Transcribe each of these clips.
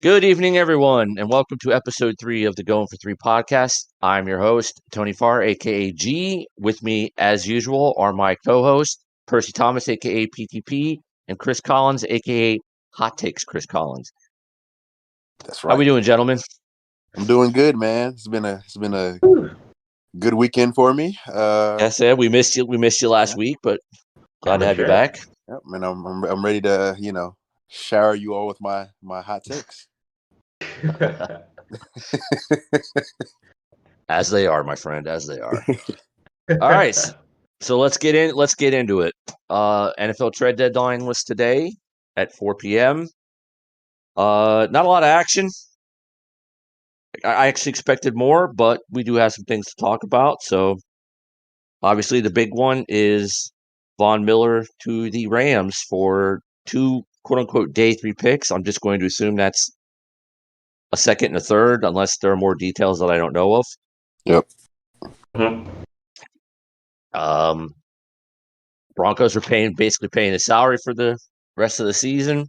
Good evening, everyone, and welcome to episode 3 of the Going for 3 podcast. I'm your host, Tony Farr, aka G. With me, as usual, are my co-hosts, Percy Thomas, aka PTP, and Chris Collins, aka Hot Takes Chris Collins. That's How right. we doing, gentlemen? I'm doing good, man. It's been a good weekend for me. Yes, we missed you. We missed you last week, but glad to have you back. Yep, and I'm ready to shower you all with my hot takes. As they are, my friend, as they are. All right, so let's get into it. NFL trade deadline was today at 4 p.m. Not a lot of action. I actually expected more, but we do have some things to talk about. So obviously the big one is Von Miller to the Rams for 2 quote unquote day 3 picks. I'm just going to assume that's a second and a third, unless there are more details that I don't know of. Yep. Broncos are basically paying his salary for the rest of the season.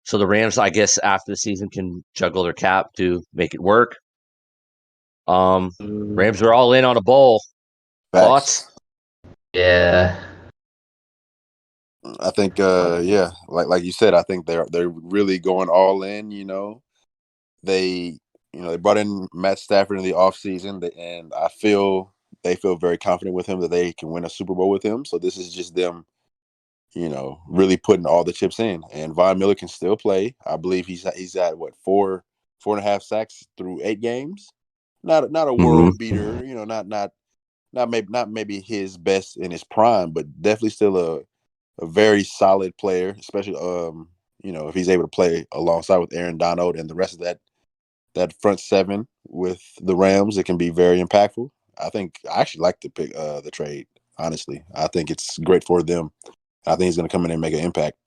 So the Rams, I guess, after the season can juggle their cap to make it work. Rams are all in on a bowl. Thoughts? Yeah. I think like you said, I think they're really going all in, They brought in Matt Stafford in the offseason, and I feel they feel very confident with him that they can win a Super Bowl with him. So this is just them, really putting all the chips in. And Von Miller can still play. I believe he's at what, 4.5 sacks through 8 games. Not a world beater, not maybe his best in his prime, but definitely still a very solid player, especially if he's able to play alongside with Aaron Donald and the rest of that front seven with the Rams. It can be very impactful. I actually like to pick the trade. Honestly, I think it's great for them. I think he's going to come in and make an impact.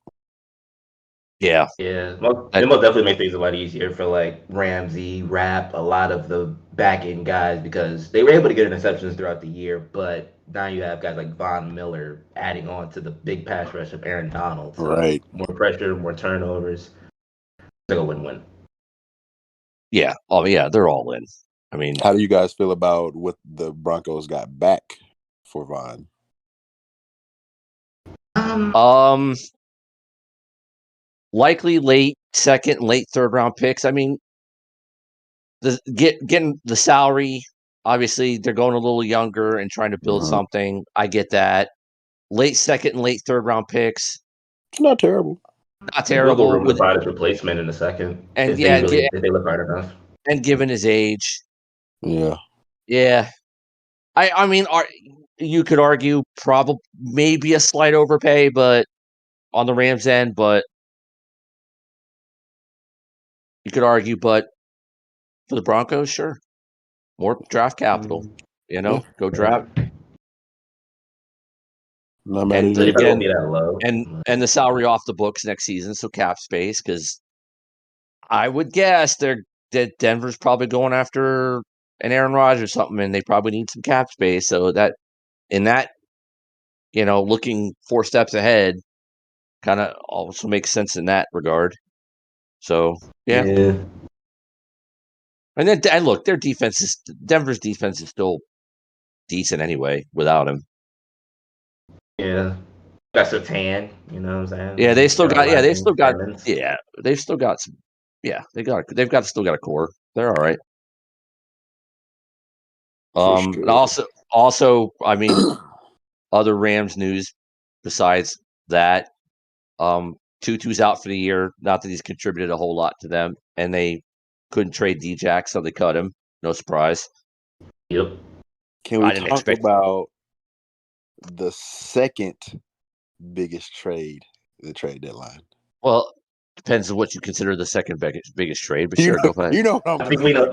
Yeah. It most definitely make things a lot easier for like Ramsey, Rapp, a lot of the back end guys, because they were able to get interceptions throughout the year, but now you have guys like Von Miller adding on to the big pass rush of Aaron Donald. So right. More pressure, more turnovers. It's like a win-win. Yeah. Oh, yeah. They're all in. I mean, how do you guys feel about what the Broncos got back for Von? Likely late second, late third round picks. I mean, getting the salary. Obviously, they're going a little younger and trying to build something. I get that. Late second and late third round picks. It's not terrible. Not terrible. Room to find his replacement in a second. And if they look hard enough. And given his age. Yeah. I mean, you could argue probably maybe a slight overpay, but on the Rams end, but you could argue, but for the Broncos, sure, more draft capital, go draft. And again, and the salary off the books next season, so cap space. Because I would guess that Denver's probably going after an Aaron Rodgers or something, and they probably need some cap space. So looking 4 steps ahead kind of also makes sense in that regard. So, yeah. And look, Denver's defense is still decent anyway without him. Yeah. Got Sertan, you know what I'm saying? Yeah, they've still got some. Yeah, they've still got a core. They're all right. And also, I mean, other Rams news besides that, Tutu's out for the year. Not that he's contributed a whole lot to them, and they couldn't trade D-Jack, so they cut him. No surprise. Yep. Can we talk about the second biggest trade, the trade deadline? Well, depends on what you consider the second biggest trade, but sure, go ahead. You know what I think we know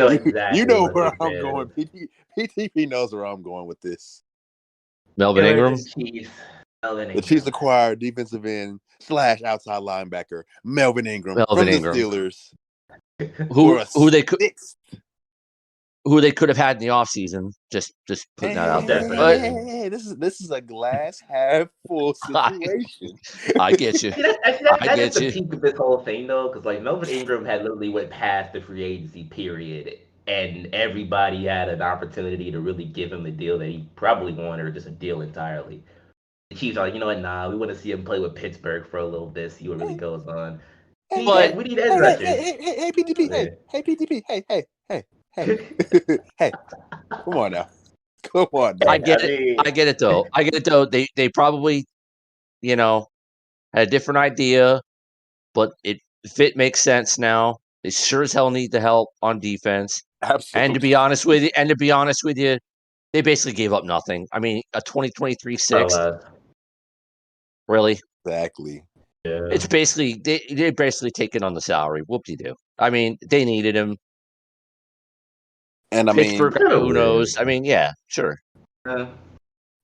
exactly. You know where I'm going. PTP knows where I'm going with this. Melvin Ingram. The Chiefs acquired defensive end / outside linebacker Melvin Ingram from the Steelers. Who who they could have had in the offseason. Just putting that out there. But Hey, this is a glass half full situation. I get you. That is the peak of this whole thing, though, because like Melvin Ingram had literally went past the free agency period, and everybody had an opportunity to really give him the deal that he probably wanted, or just a deal entirely. The Chiefs are like, you know what? Nah, we want to see him play with Pittsburgh for a little bit, see what really goes on. We need edge rushers. Hey, PTP, hey, PTP, hey. Hey, come on now. I get it though. They probably, had a different idea, but fit makes sense now. They sure as hell need the help on defense. Absolutely. And to be honest with you, they basically gave up nothing. I mean, a 2023 sixth. Really? Exactly. Yeah. It's basically they basically taken on the salary. Whoop-de-doo. I mean, they needed him. And Pittsburgh, who knows? I mean, yeah, sure. And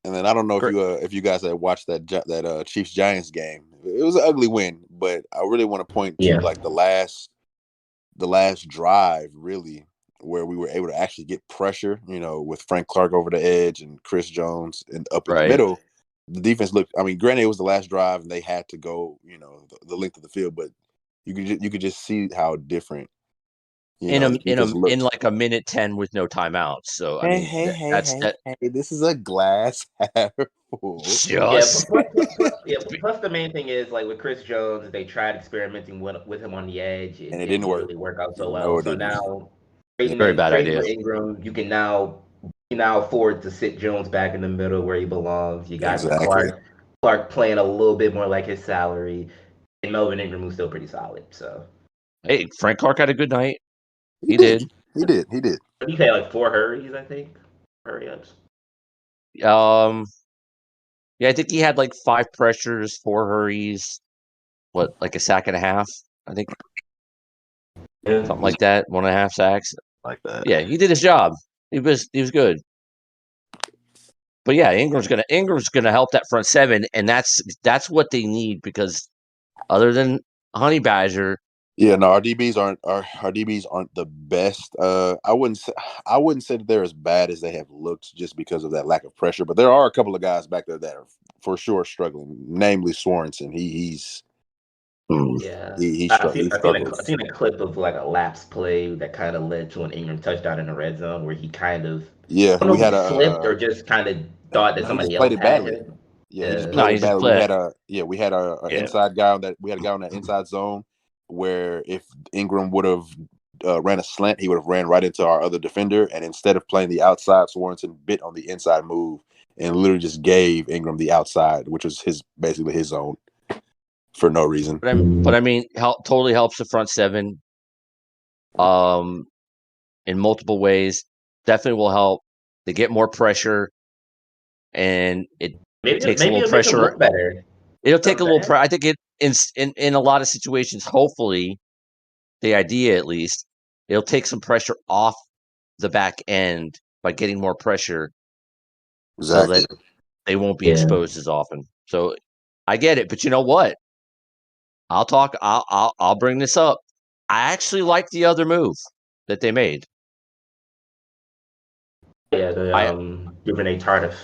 then I don't know if you guys had watched that Chiefs Giants game. It was an ugly win, but I really want to point to like the last drive, really, where we were able to actually get pressure. With Frank Clark over the edge and Chris Jones and up in the middle. The defense looked. I mean, granted, it was the last drive and they had to go, the length of the field, but you could just see how different. In like a minute 10 with no timelouts. So I mean, hey, this is a glass half full. Plus the main thing is like with Chris Jones, they tried experimenting with him on the edge, and it didn't really work out so well. So now, very bad idea. For Ingram, you can now afford to sit Jones back in the middle where he belongs. You got Clark playing a little bit more like his salary, and Melvin Ingram was still pretty solid. So hey, Frank Clark had a good night. He did. He did. He had like 4 hurries, I think. Hurry-ups. Yeah, I think he had like 5 pressures, 4 hurries, like a sack and a half, I think. Yeah. Something like that, 1.5 sacks. Like that. Yeah, he did his job. He was good. But yeah, Ingram's gonna help that front seven, and that's what they need, because other than Honey Badger. Yeah, no, our DBs aren't the best. I wouldn't say that they're as bad as they have looked just because of that lack of pressure. But there are a couple of guys back there that are for sure struggling. Namely, Sorensen. He's I've seen a clip of like a lapse play that kind of led to an Ingram touchdown in the red zone where he kind of we had slipped or just kind of thought that somebody else had him. Yeah, he just played it badly. We had a inside guy on that. We had a guy on that inside zone where if Ingram would have ran a slant, he would have ran right into our other defender. And instead of playing the outside, Sorensen bit on the inside move and literally just gave Ingram the outside, which was basically his zone for no reason. But I mean, totally helps the front seven in multiple ways. Definitely will help. They get more pressure, and it takes a little pressure. Look better. It'll take a little pressure. I think in a lot of situations, hopefully, the idea at least, it'll take some pressure off the back end by getting more pressure, so that they won't be exposed as often. So I get it, but you know what? I'll bring this up. I actually like the other move that they made. Yeah, the Duvernay Tardif.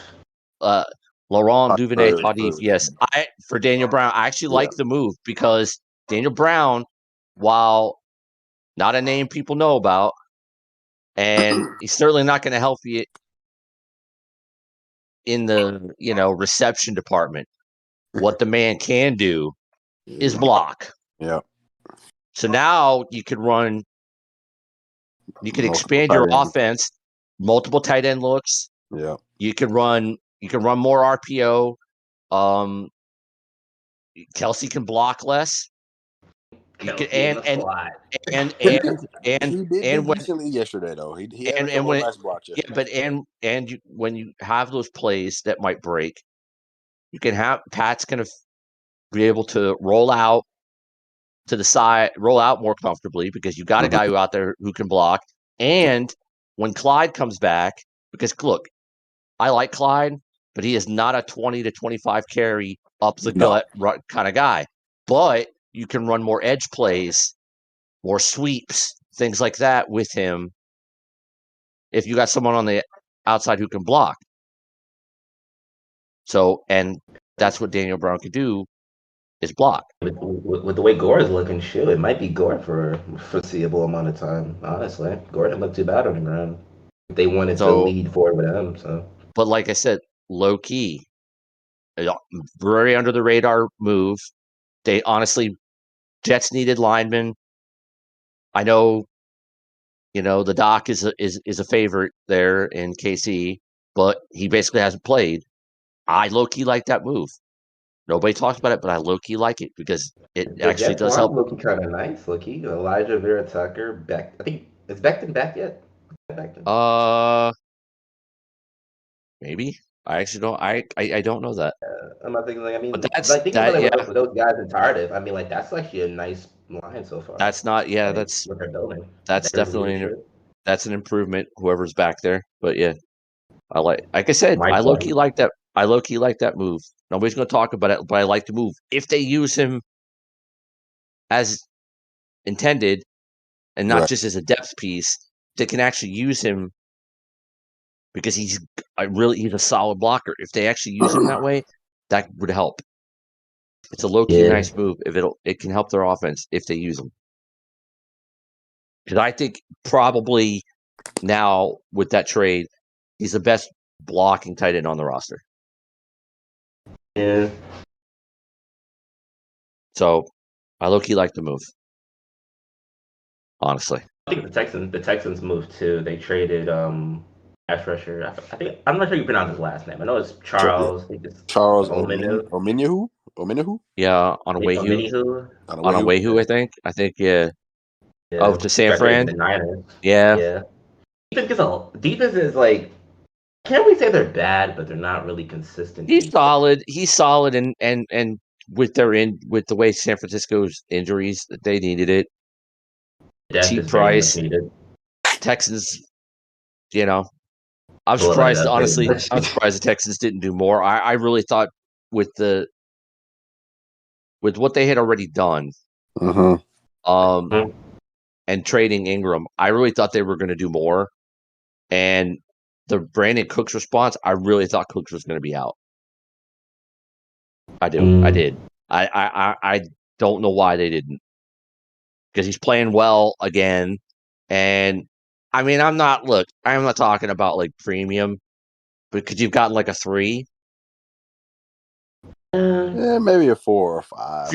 Laurent Duvernay Tardif. Yes, for Daniel Brown, I actually like the move, because Daniel Brown, while not a name people know about, and he's certainly not going to help you in the reception department. What the man can do is block. Yeah. So now you could expand your offense, multiple tight end looks. Yeah. You can run more RPO. Kelsey can block less. You can, and he did decently yesterday though. He had a nice block yesterday. Yeah, but when you have those plays that might break, you can have Pat's going to be able to roll out to the side, roll out more comfortably, because you got a guy out there who can block. And when Clyde comes back, because look, I like Clyde, but he is not a 20 to 25 carry up the gut kind of guy. But you can run more edge plays, more sweeps, things like that with him. if you got someone on the outside who can block. So, and that's what Daniel Brown could do is block. With the way Gore is looking, shoot, it might be Gore for a foreseeable amount of time. Honestly, Gore didn't look too bad on the ground. They wanted to lead forward with him. So, but like I said, low key, very under the radar move. They honestly, Jets needed linemen. I know, the Doc is a favorite there in KC, but he basically hasn't played. I low key like that move. Nobody talks about it, but I low key like it because it the actually Jets does help. looking kind of nice. Looking Elijah Vera Tucker back. I think is Becton back yet? Becton? Maybe. I actually don't. I don't know that. I'm not thinking But that's like thinking that. about Yeah, with those guys in Tardif. I mean, like that's actually a nice line so far. that's not. Yeah, like, that's what they're building. that's Veteran definitely leadership. that's an improvement. Whoever's back there, but yeah, like I said, Mike I low White. key like that. I low key like that move. Nobody's going to talk about it, but I like the move. If they use him as intended and not just as a depth piece, they can actually use him because he's a solid blocker. If they actually use him that way, that would help. It's a low key nice move. If it can help their offense if they use him. Because I think probably now with that trade, he's the best blocking tight end on the roster. Yeah. So I low key like the move. Honestly. I think the Texans moved too. They traded pass rusher. I think I'm not sure you pronounce his last name. I know it's Charles. Charles Omenihu. Yeah, on a Wayhu. On a Wayhu, I think. Yeah. Oh, to San Fran. The Niners. Yeah. Defense is like. Can't we say they're bad, but they're not really consistent? He's solid. He's solid, and with the way San Francisco's injuries, they needed it. Cheap price. Texans, I'm surprised. Honestly, I'm surprised the Texans didn't do more. I really thought with what they had already done, and trading Ingram, I really thought they were going to do more. And the Brandon Cooks response, I really thought Cooks was going to be out. I do. I did. I don't know why they didn't, because he's playing well again. And I mean, I'm not talking about like premium, because you've gotten like a 3. Yeah, maybe a 4 or 5. If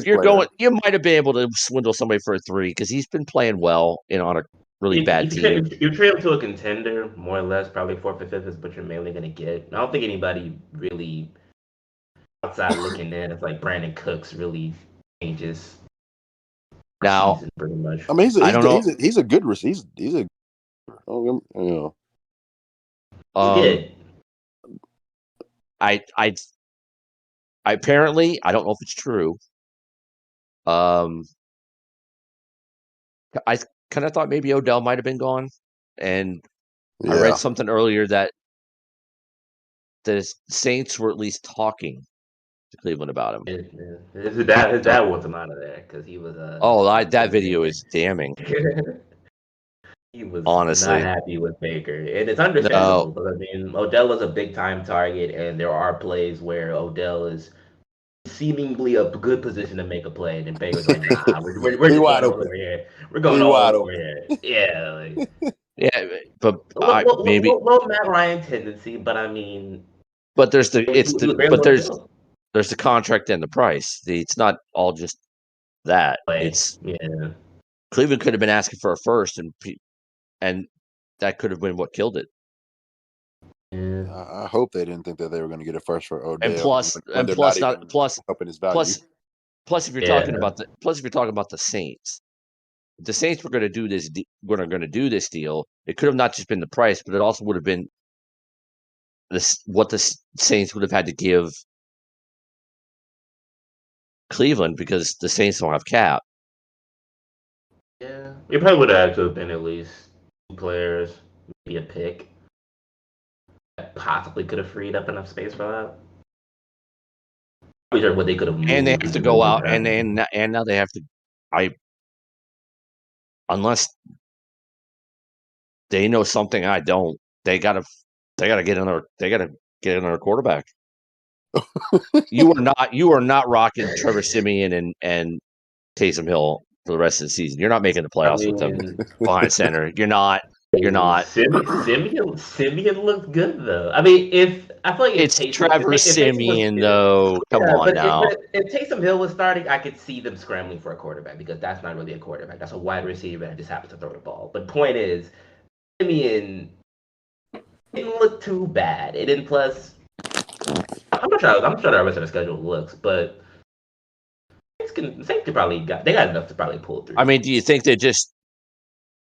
you're going, you might have been able to swindle somebody for a 3 because he's been playing well on a really bad team. You trade him to a contender, more or less, probably 4th or 5th is what you're mainly going to get. I don't think anybody really outside looking in, it's like Brandon Cooks really changes. Now, season, pretty much. I mean, he's a good receiver. He's a I apparently, I don't know if it's true. I kind of thought maybe Odell might have been gone, and I read something earlier that the Saints were at least talking to Cleveland about him. His dad wants him out of there because he was. That video is damning. He was honestly not happy with Baker, and it's understandable. But I mean, Odell is a big time target, and there are plays where Odell is seemingly a good position to make a play, and then Baker's like, "Nah, we're just going over here. We're going over here." Yeah, yeah, but maybe little Matt Ryan tendency, but I mean, but there's the contract and the price. It's not all just that. It's Cleveland could have been asking for a first, and that could have been what killed it. I hope they didn't think that they were going to get a first for Odell. And plus, helping his value. Plus, if you're talking about the Saints, if the Saints were going to do this. We're going to do this deal. It could have not just been the price, but it also would have been what the Saints would have had to give Cleveland, because the Saints don't have cap. Yeah, it probably would have had to have been at least 2 players, maybe a pick. That possibly could have freed up enough space for that. Sure what they could have moved. And they have to go out, and now they have to. Unless they know something I don't. They gotta get another quarterback. You are not rocking Trevor Siemian and Taysom Hill for the rest of the season. You're not making the I playoffs with them mean, behind center. You're not. You're not. Simeon looked good though. I mean, if I feel like if It's Taysom Trevor if Taysom was Siemian though. Come yeah, on now. if Taysom Hill was starting, I could see them scrambling for a quarterback because that's not really a quarterback. That's a wide receiver that just happens to throw the ball. But point is, Simeon didn't look too bad. It didn't plus. I'm sure the rest of the schedule looks, but Saints probably got enough to probably pull through. I mean, do you think they just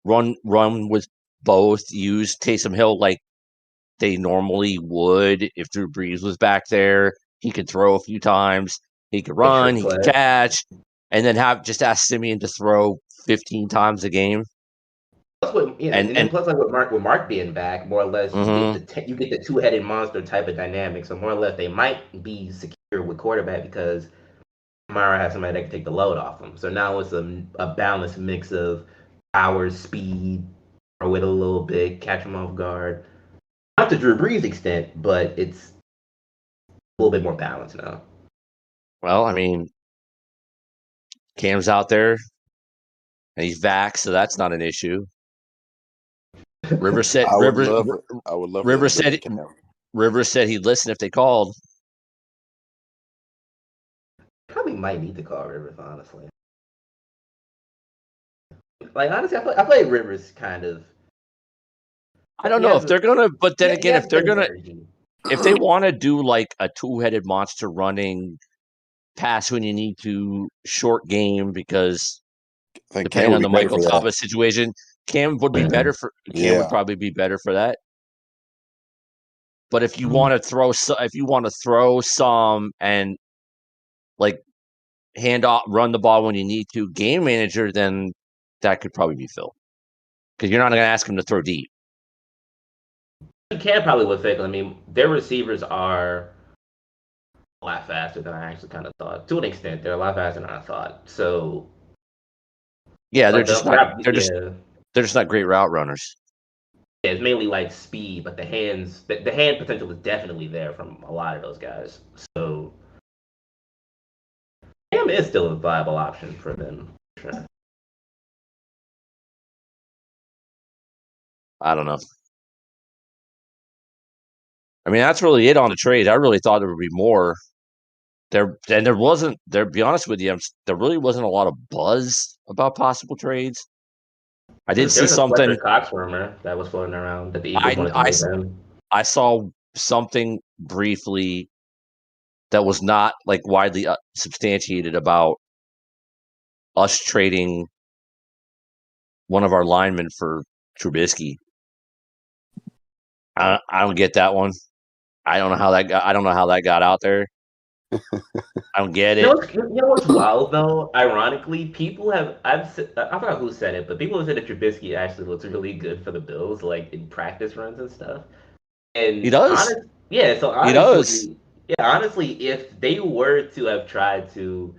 run with both, use Taysom Hill like they normally would if Drew Brees was back there? He could throw a few times, he could run, he could catch, and then ask Simeon to throw 15 times a game. And then plus like with Mark being back, more or less you get the two-headed monster type of dynamic. So more or less they might be secure with quarterback because Mara has somebody that can take the load off him. So now it's a balanced mix of power, speed, or with a little bit, catch him off guard. Not to Drew Brees' extent, but it's a little bit more balanced now. Well, I mean, Cam's out there and he's vaxxed, so that's not an issue. Rivers said Rivers said he'd listen if they called. Probably might need to call Rivers, honestly. Like honestly, I feel like Rivers kind of. I don't know if they're gonna, but then again, if they want to do like a two-headed monster running pass when you need to, short game, because depending on the Michael Thomas situation, Cam would be better for. Cam would probably be better for that. But if you want to throw some and like hand off, run the ball when you need to, game manager, then that could probably be Phil, because you're not going to ask him to throw deep. You can probably with Fickle. I mean, their receivers are a lot faster than I actually kind of thought. To an extent, they're a lot faster than I thought. So yeah, they're just not great route runners. Yeah, it's mainly like speed, but the hand potential is definitely there from a lot of those guys. So Cam is still a viable option for them. Sure. I don't know. I mean, that's really it on the trade. I really thought there would be more. There wasn't. To be honest with you, there really wasn't a lot of buzz about possible trades. I did see something. A Cox rumor that was floating around that the Eagles wanted to move him. I saw something briefly that was not like widely substantiated about us trading one of our linemen for Trubisky. I don't get that one. I don't know how that got out there. I don't get it. You know what's wild though? Ironically, I forgot who said it, but people have said that Trubisky actually looks really good for the Bills, like in practice runs and stuff. And he does. Honestly, if they were to have tried to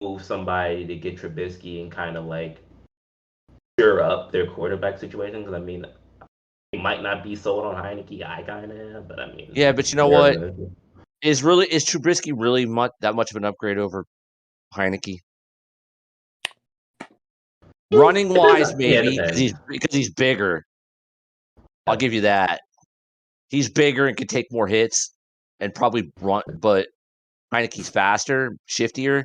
move somebody to get Trubisky and kind of like stir up their quarterback situation, because I mean, he might not be sold on Heineke. I kind of am, but I mean, yeah, but you know what? Is Trubisky really that much of an upgrade over Heineke? Running wise, maybe because he's bigger. I'll give you that. He's bigger and can take more hits and probably run, but Heineke's faster, shiftier.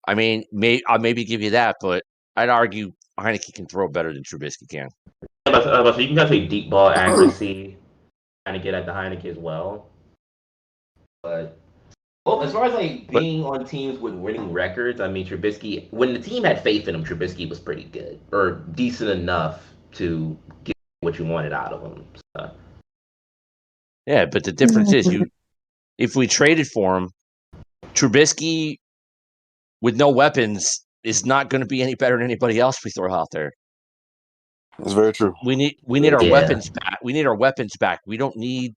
I mean, I'll maybe give you that, but I'd argue Heineke can throw better than Trubisky can. So you can definitely deep ball accuracy, kind of get at the Heineke as well. But as far as like being on teams with winning records, I mean Trubisky, when the team had faith in him, Trubisky was pretty good or decent enough to get what you wanted out of him. So. Yeah, but the difference is if we traded for him, Trubisky with no weapons is not going to be any better than anybody else we throw out there. That's very true. We need our weapons back. We need our weapons back. We don't need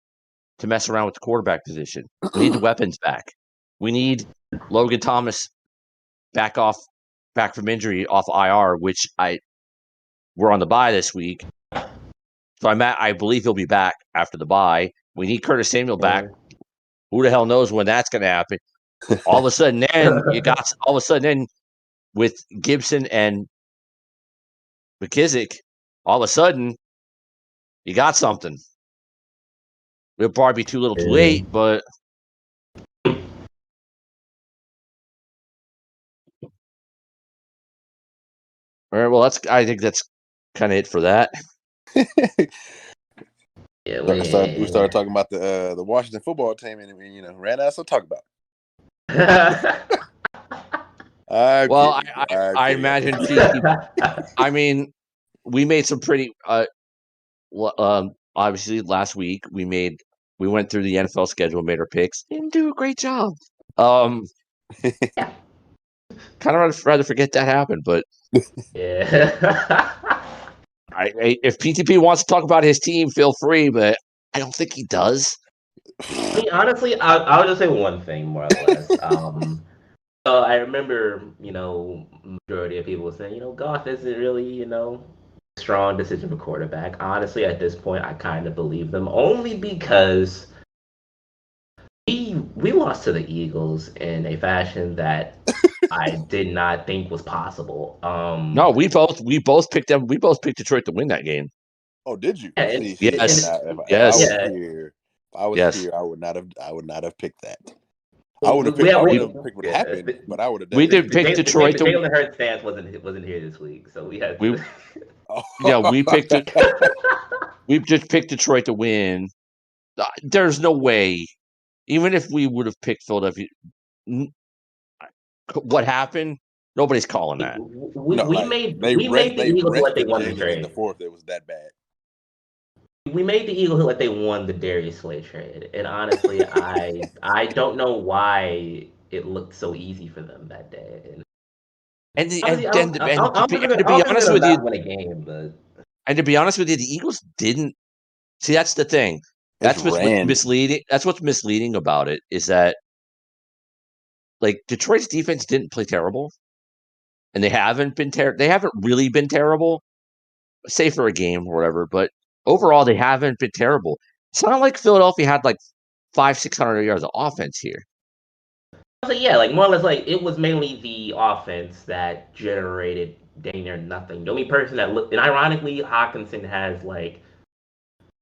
to mess around with the quarterback position. We need the weapons back. We need Logan Thomas back from injury off IR, which we're on the bye this week. So I believe he'll be back after the bye. We need Curtis Samuel back. Who the hell knows when that's going to happen? All of a sudden, then with Gibson and McKissick, all of a sudden you got something. It'll probably be too little, too late, but all right. Well, I think that's kind of it for that. Yeah, we started talking about the Washington football team, and ran out of talk about. I imagine PTP. I mean, we made some pretty. Obviously, last week we went through the NFL schedule, made our picks, didn't do a great job. Kind of rather forget that happened, but yeah. If PTP wants to talk about his team, feel free, but I don't think he does. I mean, honestly, I'll just say one thing more or less. So I remember, majority of people saying, Goff isn't really, strong decision for quarterback. Honestly, at this point, I kind of believe them only because we lost to the Eagles in a fashion that I did not think was possible. No, we both picked them. We both picked Detroit to win that game. Oh, did you? Yes. If I was here, I would not have picked that. I would have picked what happened, but I would have. We did pick Detroit. The Jalen Hurts stance wasn't here this week, so we had. We picked it. We just picked Detroit to win. There's no way, even if we would have picked Philadelphia, what happened? Nobody's calling that. We made the Eagles what they won the trade. In the fourth, it was that bad. We made the Eagles look like they won the Darius Slay trade, and honestly, I don't know why it looked so easy for them that day. And to be honest with you, win a game, but and to be honest with you, the Eagles didn't. See, that's the thing. That's what's misleading. That's what's misleading about it is that, like, Detroit's defense didn't play terrible, and they haven't really been terrible, save for a game or whatever. But overall, they haven't been terrible. It's not like Philadelphia had like 500-600 yards of offense here. So yeah, like more or less, like it was mainly the offense that generated dang near nothing. The only person that looked, and ironically, Hawkinson has like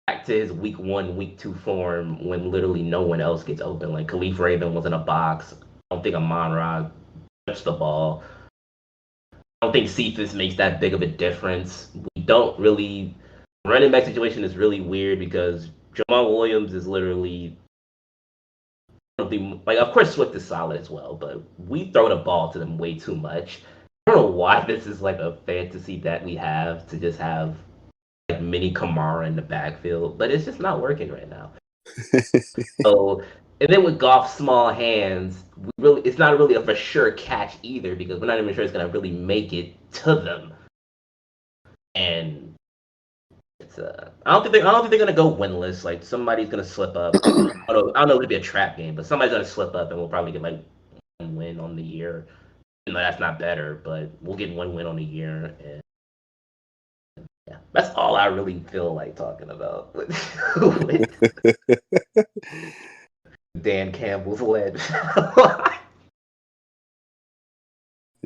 back to his week 1, week 2 form when literally no one else gets open. Like Khalif Raven was in a box. I don't think Amon-Ra touched the ball. I don't think Cephas makes that big of a difference. We don't really. Running back situation is really weird because Jamal Williams is literally. Like, of course, Swift is solid as well, but we throw the ball to them way too much. I don't know why this is like a fantasy that we have to just have like mini Kamara in the backfield, but it's just not working right now. So, and then with Goff's small hands, it's not really a for sure catch either because we're not even sure it's gonna really make it to them. And it's I don't think they're gonna go winless. Like somebody's gonna slip up. I don't know if it'll be a trap game, but somebody's gonna slip up, and we'll probably get like 1 win on the year. That's not better, but we'll get 1 win on the year, and yeah, that's all I really feel like talking about. with Dan Campbell's led.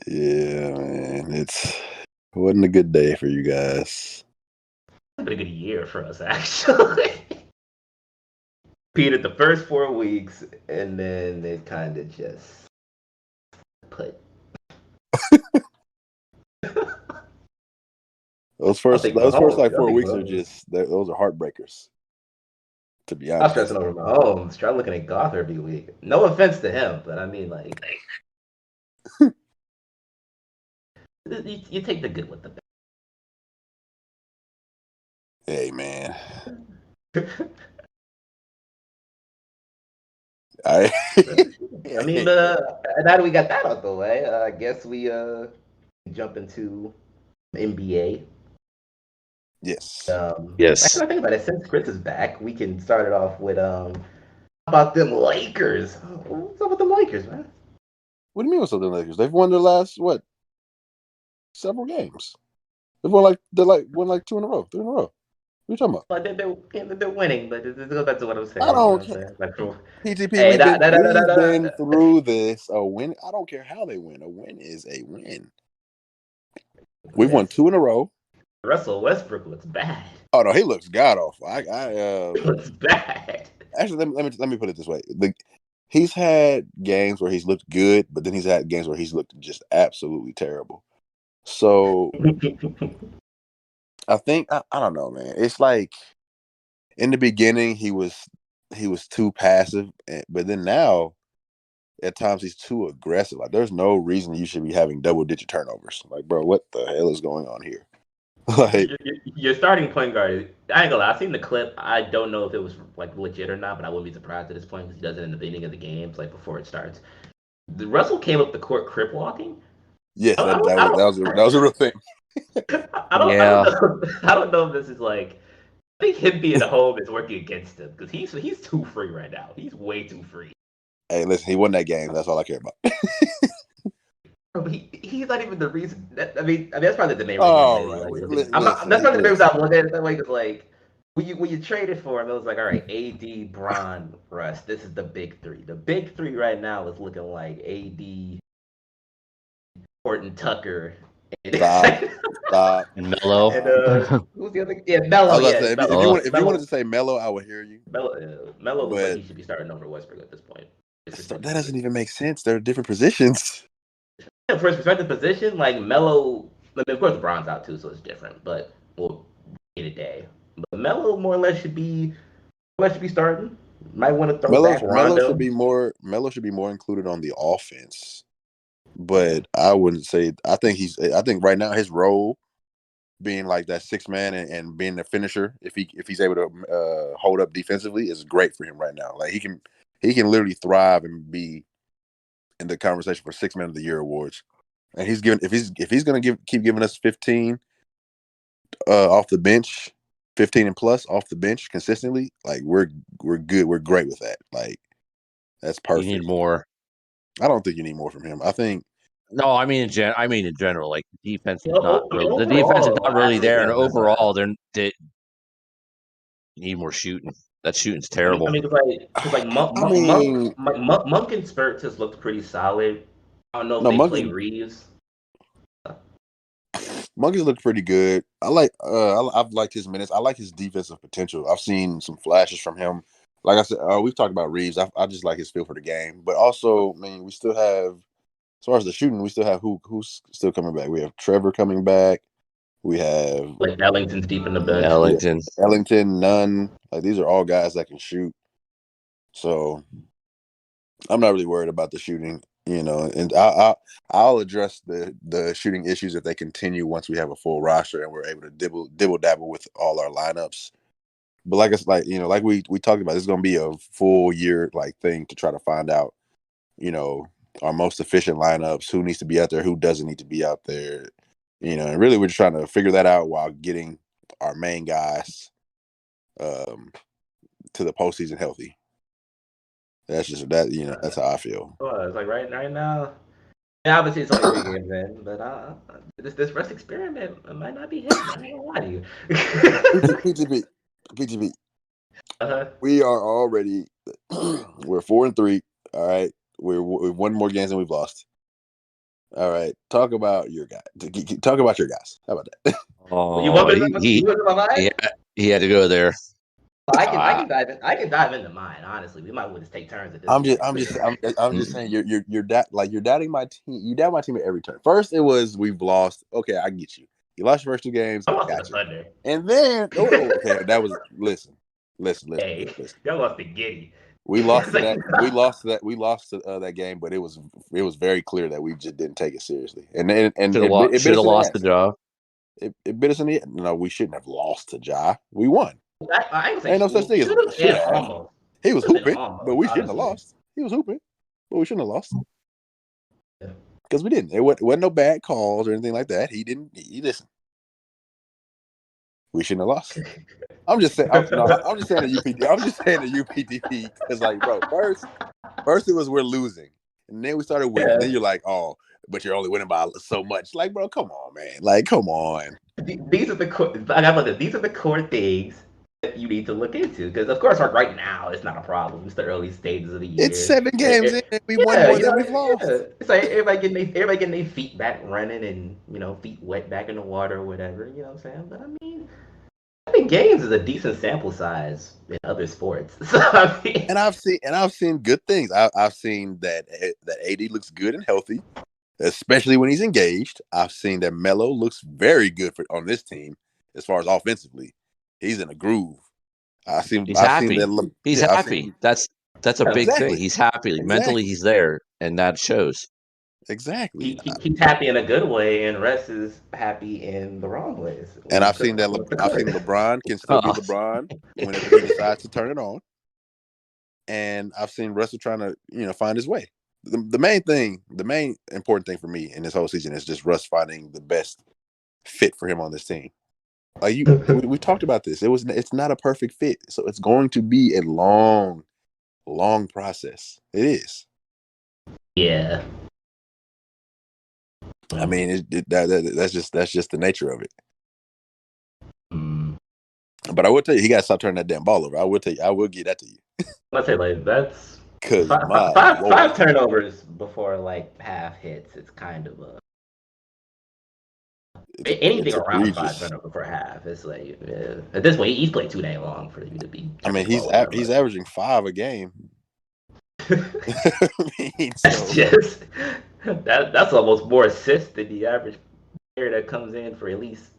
Yeah, man, it wasn't a good day for you guys. It's been a good year for us, actually. Petered the first 4 weeks, and then it kind of just put. Those first like 4 weeks are just those are heartbreakers. To be honest, I'm stressing over Mahomes. Try looking at Goff every week. No offense to him, but I mean, like, you take the good with the bad. Hey, man. I mean, now that we got that out the way, I guess we jump into NBA. Yes. Yes. Actually, I think about it. Since Chris is back, we can start it off with how about them Lakers? What's up with them Lakers, man? What do you mean what's up with the Lakers? They've won their last several games. They've won like 2 in a row, 3 in a row. What are you talking about? Like they're winning, but it goes back to what I'm I saying. You know don't what I'm care. saying? Like, PTP, hey, we've been through this. A win. I don't care how they win. A win is a win. We've won 2 in a row. Russell Westbrook looks bad. Oh no, he looks god awful. Looks bad. Actually, let me put it this way: he's had games where he's looked good, but then he's had games where he's looked just absolutely terrible. So I think I don't know, man. It's like in the beginning he was too passive, but then now at times he's too aggressive. Like there's no reason you should be having double-digit turnovers. Like, bro, what the hell is going on here? Like Your starting point guard. I ain't gonna lie. I've seen the clip. I don't know if it was like legit or not, but I wouldn't be surprised at this point because he does it in the beginning of the games, like before it starts. The Russell came up the court crip walking. yes, I that was a real thing. Yeah. I don't know if this is like. I think him being home is working against him because he's too free right now. He's way too free. Hey, listen, he won that game. That's all I care about. But he's not even the reason. I mean that's probably the main All reason. right, That's probably the main reason I'm looking at it that way. Because like when you traded for him, it was like, all right, AD, Bron, Russ. This is the big three. The big three right now is looking like AD, Horton, Tucker, and Stop. Melo. and who's the other? Yeah, Melo. I was about Yeah, to say, Melo. if you wanted to say Melo, I would hear you. Melo looks like But he should be starting over Westbrook at this point. that doesn't even make sense. They're different positions. For his respective position, like Melo, I mean, of course Bron's out too, so it's different. But we'll in a day. But Melo more or less should be starting. Might want to throw back Rondo. Melo should be more included on the offense. But I wouldn't say. I think right now his role being like that 6 man and being the finisher, if he's able to hold up defensively, is great for him right now. Like he can literally thrive and be in the conversation for 6 Man of the Year awards. And he's giving if he's gonna keep giving us 15 off the bench, 15 and plus off the bench consistently, like we're good. We're great with that. Like that's perfect. You need more. I don't think you need more from him. I think. No, I mean in general, like the defense is not really there, and overall they need more shooting. That shooting's terrible. I mean, because Monk and Spurts has looked pretty solid. I don't know if they play Reeves. Monk has looked pretty good. I've liked his minutes. I like his defensive potential. I've seen some flashes from him. Like I said, we've talked about Reeves. I just like his feel for the game. But also, I mean, we still have, as far as the shooting, we still have who's still coming back. We have Trevor coming back. We have like Ellington's deep in the bench. Ellington, Nunn. Like these are all guys that can shoot. So I'm not really worried about the shooting, and I'll address the shooting issues if they continue once we have a full roster and we're able to dibble dabble with all our lineups. But like we talked about, this is gonna be a full year like thing to try to find out, our most efficient lineups, who needs to be out there, who doesn't need to be out there, and really we're just trying to figure that out while getting our main guys to the postseason healthy. That's just that's how I feel. It's like right now. Yeah, obviously it's only 3 games in, but this rest experiment might not be hitting. I ain't gonna lie to you. PTP. We are already we're 4-3. All right, we've won more games than we've lost. All right, talk about your guy. Talk about your guys. How about that? Oh, you want me he had to go there. I can dive into mine. Honestly, we might want to take turns at this. I'm just saying you're doubting my team. You doubt my team at every turn. First, it was we've lost. Okay, I get you. You lost your first 2 games. I lost the Thunder. And then okay, that was listen. Hey, y'all lost the Giddy. We lost to that. We lost to that game, but it was very clear that we just didn't take it seriously. And it should have lost the job. It bit us in the end. No, we shouldn't have lost to Ja. We won. I ain't no such thing as should have. He was hooping, but we shouldn't have lost. He was hooping, but we shouldn't have lost because we didn't. It wasn't no bad calls or anything like that. He didn't. He listened. We shouldn't have lost. I'm just saying. I'm just saying the UPD. I'm just saying the UPDP because, like, bro, first it was we're losing, and then we started winning. Yeah. Then you're like, oh, but you're only winning by so much. Like, bro, come on, man. Like, come on. These are the core. These are the core things that you need to look into because, of course, like right now, it's not a problem. It's the early stages of the It's year. 7 games in, and we won Yeah, more you than know, we've lost. yeah. It's like everybody getting their feet back running and feet wet back in the water or whatever. You know what I'm saying? But I mean, 7 games is a decent sample size in other sports. So I mean, And I've seen good things. I've seen that AD looks good and healthy, especially when he's engaged. I've seen that Melo looks very good on this team as far as offensively. He's in a groove. I've seen happy. that. He's Yeah, happy. That's a big thing. exactly, He's happy. Mentally, exactly, he's there, and that shows. exactly. he's happy in a good way, and Russ is happy in the wrong ways. And When I've it's seen that when it's the I've seen court. LeBron can still be Oh, LeBron whenever he decides to turn it on. And I've seen Russell trying to find his way. The main important thing for me in this whole season is just Russ finding the best fit for him on this team. Like we talked about this. It's not a perfect fit, so it's going to be a long process. It is. Yeah. I mean, that's just the nature of it. Mm. But I will tell you, he got to stop turning that damn ball over. I will tell you, I will get that to you. Let's say like that's Cause my five Lord, turnovers before like half hits. It's kind of anything it's around 5 egregious. turnovers before half. It's like at this point he's played too dang long for you to be I turning mean, the ball over. he's averaging 5 a game. I mean, That's just that's almost more assists than the average player that comes in for at least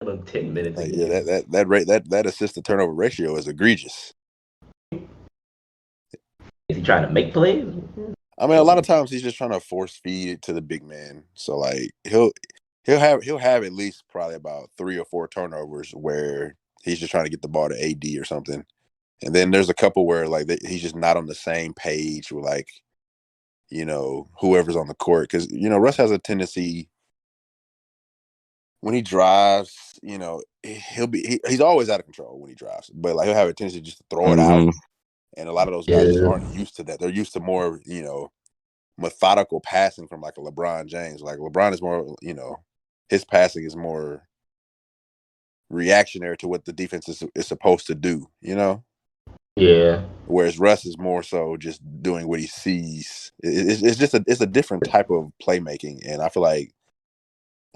10 minutes a yeah, game. that rate that assist to turnover ratio is egregious. Is he trying to make plays? I mean, a lot of times he's just trying to force feed it to the big man. So like he'll have at least probably about 3 or 4 turnovers where he's just trying to get the ball to AD or something. And then there's a couple where like he's just not on the same page with like whoever's on the court, because Russ has a tendency when he drives, he's always out of control when he drives, but like he'll have a tendency just to throw it out. And a lot of those guys just aren't used to that. They're used to more, methodical passing from like a LeBron James. Like LeBron is more, his passing is more reactionary to what the defense is supposed to do, Yeah. Whereas Russ is more so just doing what he sees. It's just a different type of playmaking, and I feel like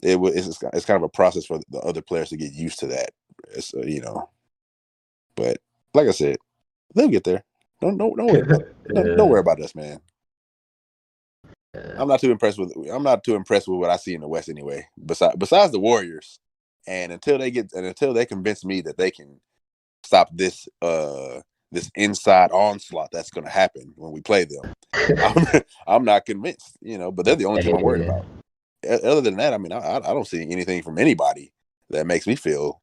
it's kind of a process for the other players to get used to that. It's, but like I said, they'll get there. Don't worry about don't worry about us, man. I'm not too impressed with what I see in the West anyway. Besides the Warriors, and until they convince me that they can stop this inside onslaught that's going to happen when we play them, I'm not convinced. But they're the only team I'm worried about. Other than that, I mean, I don't see anything from anybody that makes me feel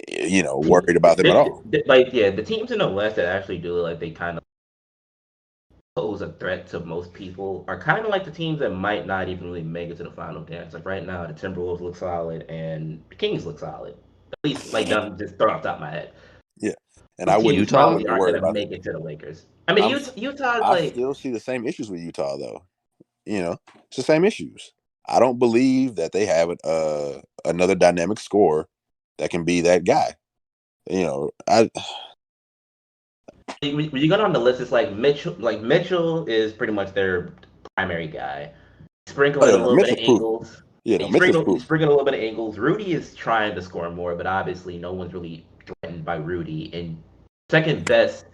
worried about them at all. Like the teams in the West that actually do it, like they kind of pose a threat to most people are kind of like the teams that might not even really make it to the final dance. Like right now, the Timberwolves look solid and the Kings look solid. At least like I'm just throwing off the top of my head. Yeah, and Those teams Utah probably aren't worry going to about make them. it to the Lakers. I mean, Utah's I like still see the same issues with Utah though. It's the same issues. I don't believe that they have another dynamic scorer that can be that guy. when you go down the list, it's like Mitchell. Like Mitchell is pretty much their primary guy. Sprinkle in a little bit of Mitchell's proof. Ingles. Yeah, You no, Mitchell's proof. sprinkle a little bit of Ingles. Rudy is trying to score more, but obviously no one's really threatened by Rudy. And second best,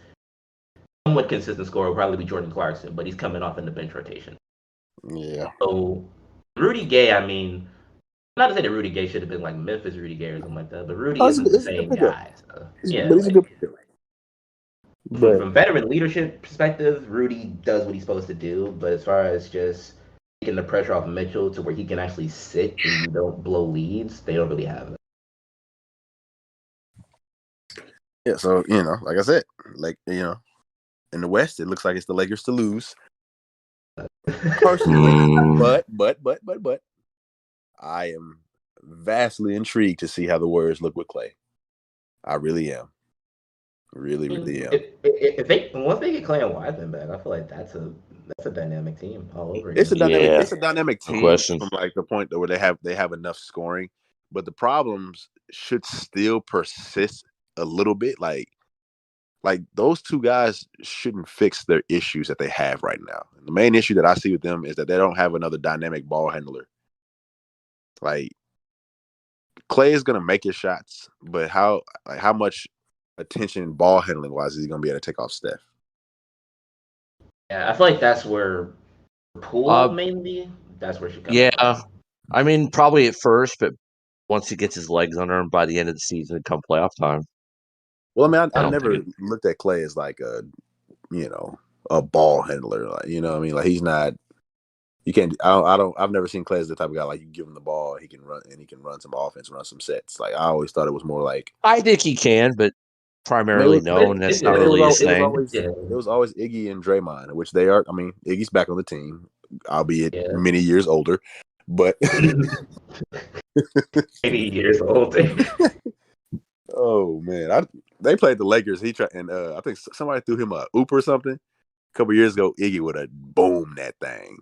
somewhat consistent scorer would probably be Jordan Clarkson, but he's coming off in the bench rotation. Yeah. So Rudy Gay, I mean, not to say that Rudy Gay should have been like Memphis Rudy Gay or something like that, but Rudy isn't the same guy. So, yeah, but he's a good player. From veteran leadership perspective, Rudy does what he's supposed to do. But as far as just taking the pressure off Mitchell to where he can actually sit and you don't blow leads, they don't really have that. Yeah, so like I said, in the West, it looks like it's the Lakers to lose. Personally, but I am vastly intrigued to see how the Warriors look with Clay. I really am. Really, really am. If they once they get Clay and Wiseman back, I feel like that's a dynamic team all over It's a again. dynamic. Yeah, It's a dynamic no team question. from like the point where they have enough scoring, but the problems should still persist a little bit. Like those two guys shouldn't fix their issues that they have right now. And the main issue that I see with them is that they don't have another dynamic ball handler. Like Clay is gonna make his shots, but how much attention ball handling wise is he gonna be able to take off Steph? Yeah, I feel like that's where Poole Uh, mainly. That's where she come in. yeah, I mean, probably at first, but once he gets his legs under him by the end of the season, come playoff time. Well, I mean, I I've don't never think it. looked at Clay as like a ball handler. Like, you know what I mean? Like he's not. You can't. I don't. I've never seen Clay as the type of guy like you give him the ball, he can run and he can run some offense, run some sets. Like I always thought it was more like. I think he can, but I mean, primarily no, and that's not it was really his it was thing. always it was always Iggy and Draymond, which they are. I mean, Iggy's back on the team, albeit many years older, but 80 years old. oh man, they played the Lakers. He tried, and I think somebody threw him a oop or something a couple years ago. Iggy would have boomed that thing.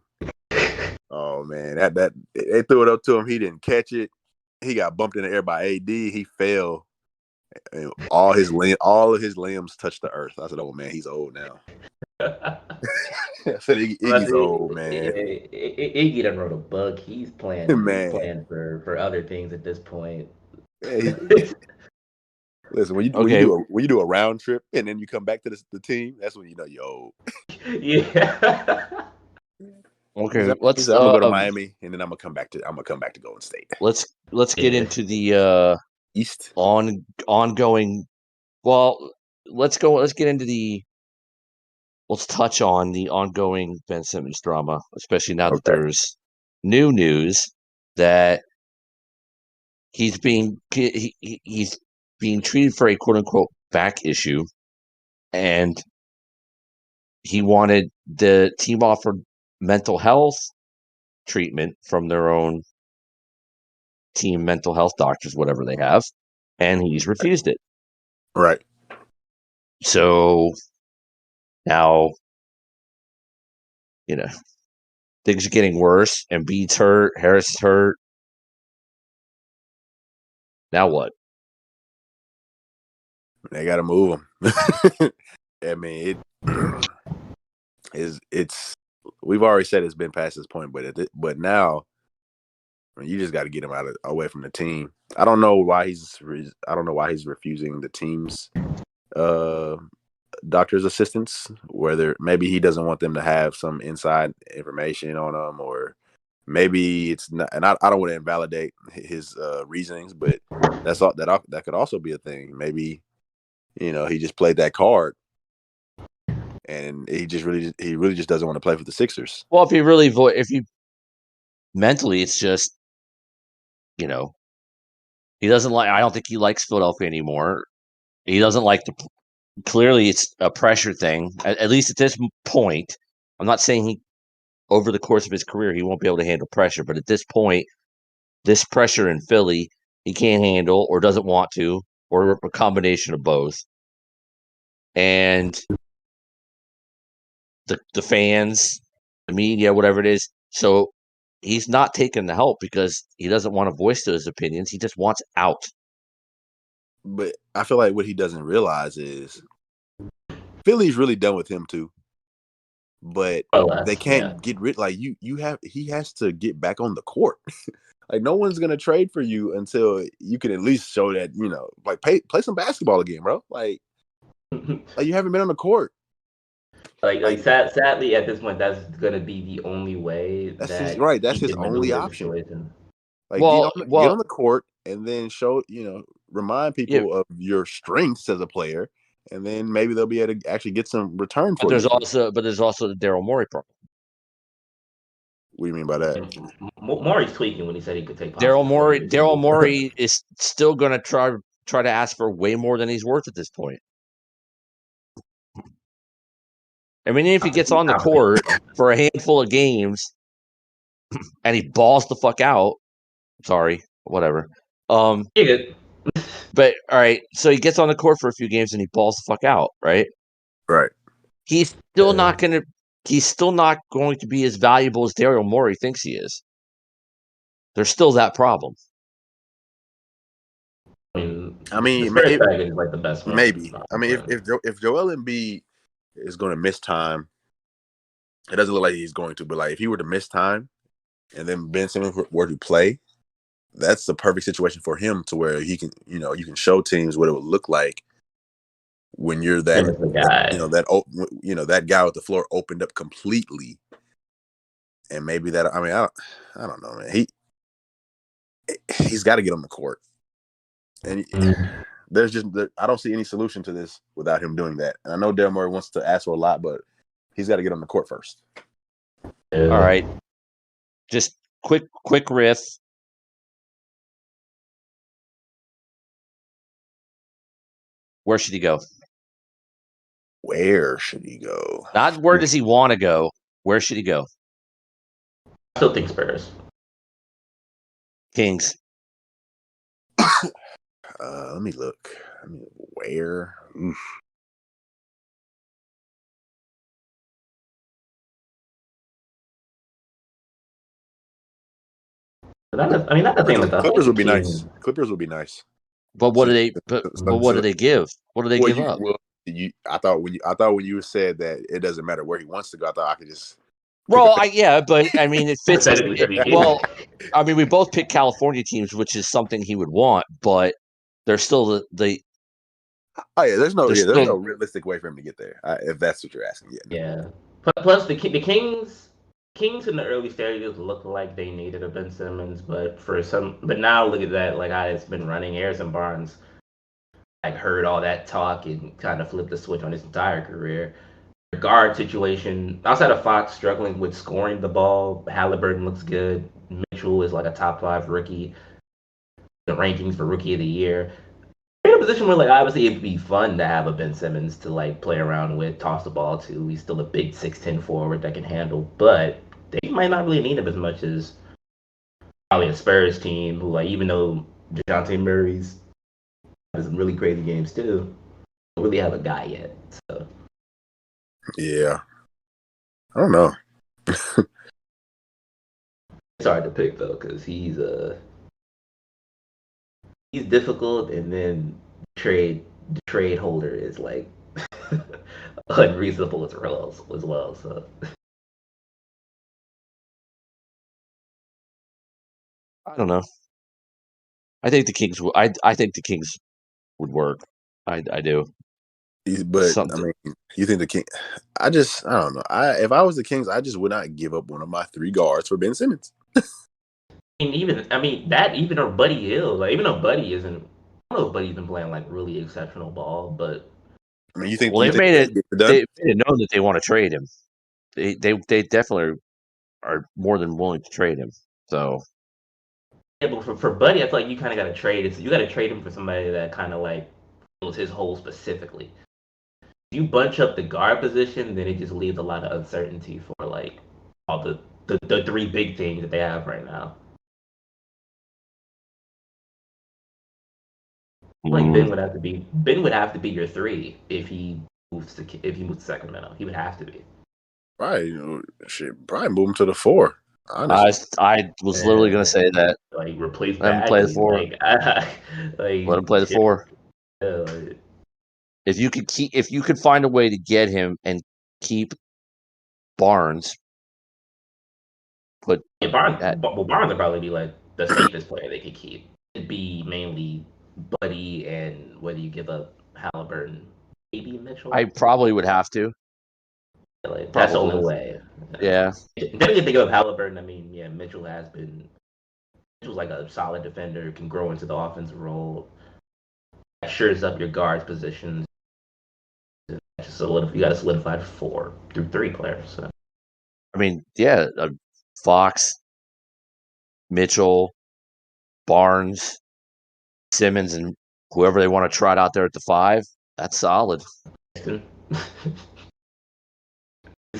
Oh man, that they threw it up to him. He didn't catch it. He got bumped in the air by AD. He fell. And all of his limbs touched the earth. I said, "Oh man, he's old now." I said, "Iggy's old, man." Iggy done wrote a book. He's playing. He's Man, playing for other things at this point. yeah, listen, when Okay. you do a round trip and then you come back to the team, that's when you know you're old. Yeah. Okay, I'm gonna go to Miami and then I'm gonna come back to Golden State. Let's get into the East ongoing. Well, let's get into the. Let's touch on the ongoing Ben Simmons drama, especially now that Okay. there's new news that he's being treated for a quote unquote back issue, and the team offered mental health treatment from their own team mental health doctors, whatever they have, and he's refused it. Right. So now, things are getting worse. Embiid's hurt, Harris is hurt. Now what? They got to move him. I mean, it's we've already said it's been past this point, but now you just got to get him away from the team. I don't know why he's refusing the team's doctor's assistants. Whether maybe he doesn't want them to have some inside information on him, or maybe it's not. And I don't want to invalidate his reasonings, but that could also be a thing. Maybe he just played that card, and he really just doesn't want to play for the Sixers. Well, if you mentally, it's just he doesn't like. I don't think he likes Philadelphia anymore. He doesn't like clearly it's a pressure thing. At least at this point, I'm not saying over the course of his career he won't be able to handle pressure, but at this point, this pressure in Philly he can't handle or doesn't want to, or a combination of both. And the fans, the media, whatever it is. So he's not taking the help because he doesn't want to voice those opinions. He just wants out. But I feel like what he doesn't realize is Philly's really done with him too. But they can't get rid. Like he has to get back on the court. Like no one's gonna trade for you until you can at least show that like play some basketball again, bro. Like you haven't been on the court. Sadly, at this point, that's gonna be the only way. That's his only option. Like get on the court and then show remind people of your strengths as a player, and then maybe they'll be able to actually get some return for There's you. There's also the Daryl Morey problem. What do you mean by that? Morey's tweaking when he said he could take. Daryl Morey is still going to try to ask for way more than he's worth at this point. I mean, if he gets on the court for a handful of games and he balls the fuck out, sorry, whatever. But all right, so he gets on the court for a few games and he balls the fuck out, right? Right. He's still not going to. He's still not going to be as valuable as Daryl Morey thinks he is. There's still that problem. I mean, the Spurs package is like the best one. Maybe. I mean, if Joel Embiid is going to miss time, it doesn't look like he's going to. But like, if he were to miss time, and then Ben Simmons were to play, that's the perfect situation for him to where he can, you can show teams what it would look like when you're that guy. That guy with the floor opened up completely, and maybe that. I mean, I don't know, man. He's got to get on the court, and I don't see any solution to this without him doing that. And I know Daryl Morey wants to ask for a lot, but he's got to get on the court first. All right, just quick riff. Where should he go? Where should he go? Not where does he want to go. Where should he go? I still think Spurs. Kings. Let me look. Where? Oof. That's the thing. Clippers would be nice. Clippers would be nice. But what do they? But what do they give? What do they give up? I thought when you said that it doesn't matter where he wants to go, I thought I could just. Well, but I mean, it fits. Well, I mean, we both picked California teams, which is something he would want, but there's still the. Oh yeah, there's no realistic way for him to get there. If that's what you're asking, yeah. Plus, the Kings in the early stages looked like they needed a Ben Simmons, but now look at that, like how it's been running. Harrison Barnes, like heard all that talk and kind of flipped the switch on his entire career. The guard situation outside of Fox struggling with scoring the ball, Halliburton looks good. Mitchell is like a top 5 rookie. The rankings for rookie of the year. In a position where, like, obviously it'd be fun to have a Ben Simmons to like play around with, toss the ball to. He's still a big 6'10" forward that can handle, but they might not really need him as much as probably a Spurs team who, like, even though DeJounte Murray's has some really crazy games too, don't really have a guy yet. So yeah, I don't know. It's hard to pick though because he's difficult, and then the trade holder is like unreasonable as well. So I don't know. I think the Kings. I think the Kings would work. I do. But I mean, you think the King? I don't know. If I was the Kings, I just would not give up one of my 3 guards for Ben Simmons. Even or Buddy Hield, like, even though Buddy isn't, I don't know if Buddy's been playing like really exceptional ball, but I mean, you think? Well, they've made it known that they want to trade him. They definitely are more than willing to trade him. So yeah, but for Buddy, I feel like you kind of got to trade. You got to trade him for somebody that kind of like fills his hole specifically. If you bunch up the guard position, then it just leaves a lot of uncertainty for like all the 3 big things that they have right now. Like Ben would have to be your 3 if he moves to Sacramento. He would have to be. Probably, probably move him to the 4. Honestly. I was literally going to say that. Like, replace Let him play the 4. Let him play the 4. If you could find a way to get him and keep Barnes, Barnes would probably be like the safest player they could keep. It'd be mainly Buddy, and whether you give up Halliburton, maybe Mitchell. I probably would have to. Like, that's the only way. Yeah. Then if they give up Halliburton, I mean, yeah, Mitchell's like a solid defender, can grow into the offensive role, shores up your guards positions. You got to solidify 4 through 3 players. So. I mean, yeah, Fox, Mitchell, Barnes, Simmons, and whoever they want to trot out there at the 5. That's solid. It's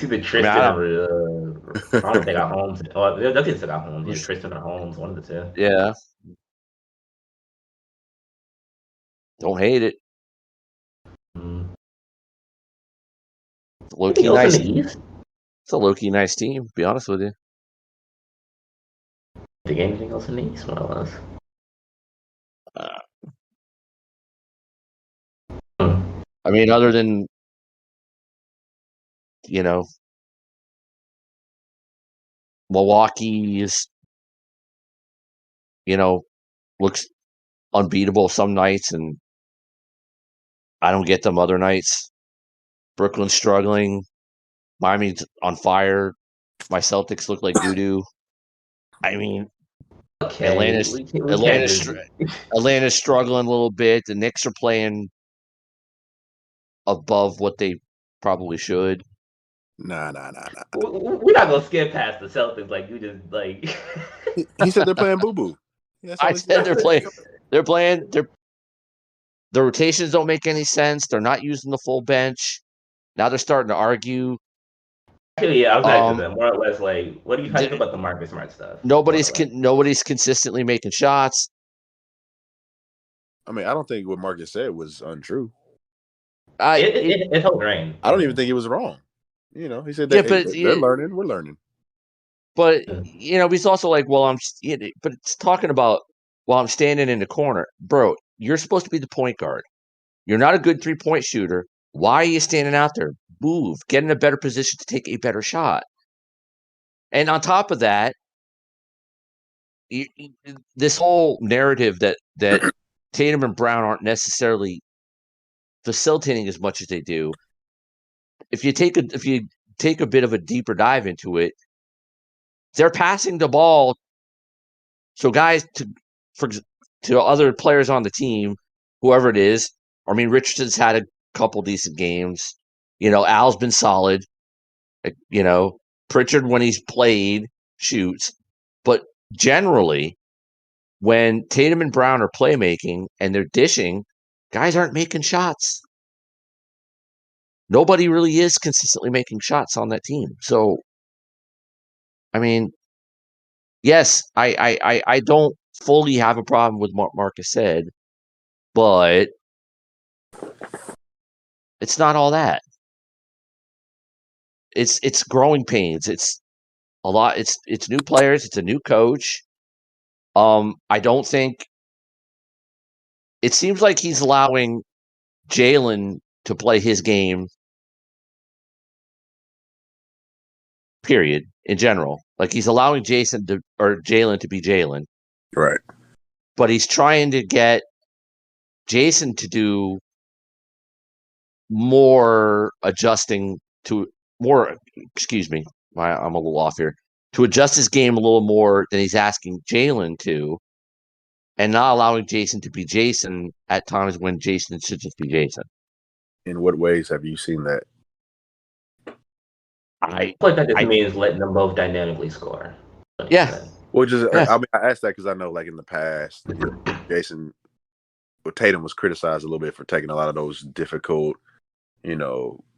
either Tristan I don't think they got Holmes. Oh, they still got Holmes. Yeah, Tristan or Holmes, one of the 2. Yeah. Don't hate it. Mm. Low-key nice. It's a low-key nice team, to be honest with you. Think anything else in the East, more or less? I mean, other than, Milwaukee is, looks unbeatable some nights, and I don't get them other nights. Brooklyn's struggling. Miami's on fire. My Celtics look like doo-doo. I mean, okay, Atlanta's struggling a little bit. The Knicks are playing above what they probably should. Nah. We're not gonna skip past the Celtics like you just like. He said they're playing boo boo. I said they're playing. They're playing. The rotations don't make any sense. They're not using the full bench. Now they're starting to argue. Actually, yeah, I was asking them more or less like, what do you think about the Marcus Smart stuff? Nobody's consistently making shots. I mean, I don't think what Marcus said was untrue. It's whole grain. I don't even think it was wrong. He said they're learning. We're learning. But he's also like, well, but it's talking about, well, I'm standing in the corner, bro. You're supposed to be the point guard. You're not a good 3-point shooter. Why are you standing out there? Move, get in a better position to take a better shot. And on top of that, this whole narrative that Tatum and Brown aren't necessarily facilitating as much as they do. If you take a bit of a deeper dive into it, they're passing the ball. So guys to other players on the team, whoever it is. I mean, Richardson's had a couple decent games. Al's been solid. Pritchard, when he's played, shoots. But generally, when Tatum and Brown are playmaking and they're dishing, guys aren't making shots. Nobody really is consistently making shots on that team. So, I mean, yes, I don't fully have a problem with what Marcus said, but it's not all that. It's growing pains. It's a lot. It's new players. It's a new coach. I don't think it seems like he's allowing Jalen to play his game. Period. In general, like he's allowing Jalen to be Jalen, right? But he's trying to get Jason to do more adjusting to more. Excuse me, I'm a little off here. To adjust his game a little more than he's asking Jalen to, and not allowing Jason to be Jason at times when Jason should just be Jason. In what ways have you seen that? I feel like that just means letting them both dynamically score. Yeah. Well, I mean, I asked that because I know, like in the past, Jason, Tatum was criticized a little bit for taking a lot of those difficult,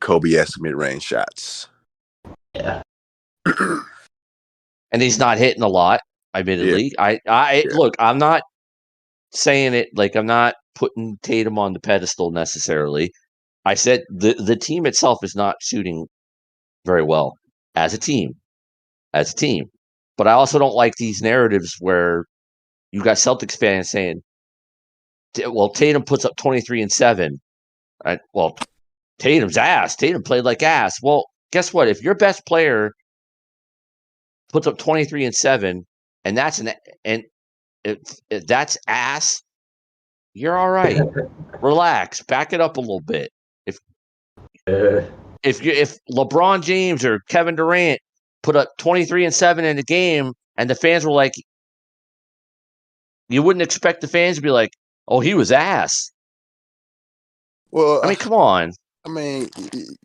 Kobe-esque mid-range shots. Yeah. And he's not hitting a lot, admittedly. Yeah. Look, I'm not saying it like I'm not putting Tatum on the pedestal necessarily. I said the team itself is not shooting very well as a team. But I also don't like these narratives where you got Celtics fans saying, well, Tatum puts up 23 and 7. Right? Well, Tatum's ass. Tatum played like ass. Well, guess what? If your best player puts up 23 and 7, and if that's ass, you're all right. Relax. Back it up a little bit. If LeBron James or Kevin Durant put up 23 and 7 in a game, and the fans were like, you wouldn't expect the fans to be like, "Oh, he was ass." Well, I mean, come on. I mean,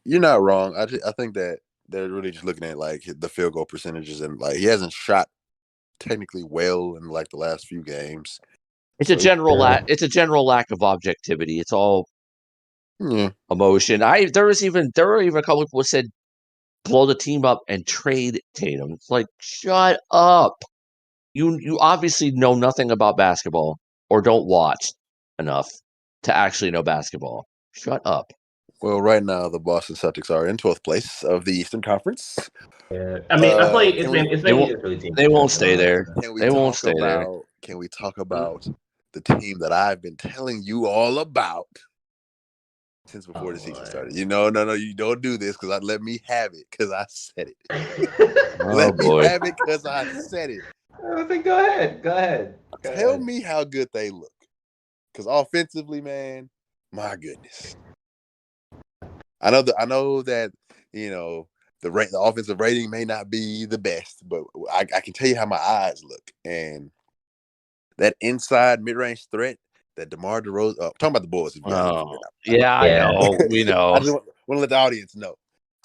you're not wrong. I think that they're really just looking at like the field goal percentages, and like he hasn't shot technically well in like the last few games. It's a general lack of objectivity. It's all emotion. There were even a couple of people who said blow the team up and trade Tatum. It's like, shut up. You obviously know nothing about basketball or don't watch enough to actually know basketball. Shut up. Well, right now the Boston Celtics are in 12th place of the Eastern Conference. Yeah, I mean, I feel like it's They maybe won't. just really team. They won't stay there. Can we They won't talk stay there. about? Can we talk about the team that I've been telling you all about since before the season started? No, you don't do this because let me have it because I said it. Let me have it because I said it. I think go ahead. Tell me how good they look. Because offensively, man, my goodness. I know that the offensive rating may not be the best, but I can tell you how my eyes look. And that inside mid-range threat that DeMar DeRozan, talking about the Bulls. Yeah, I know. We know. I just want to let the audience know.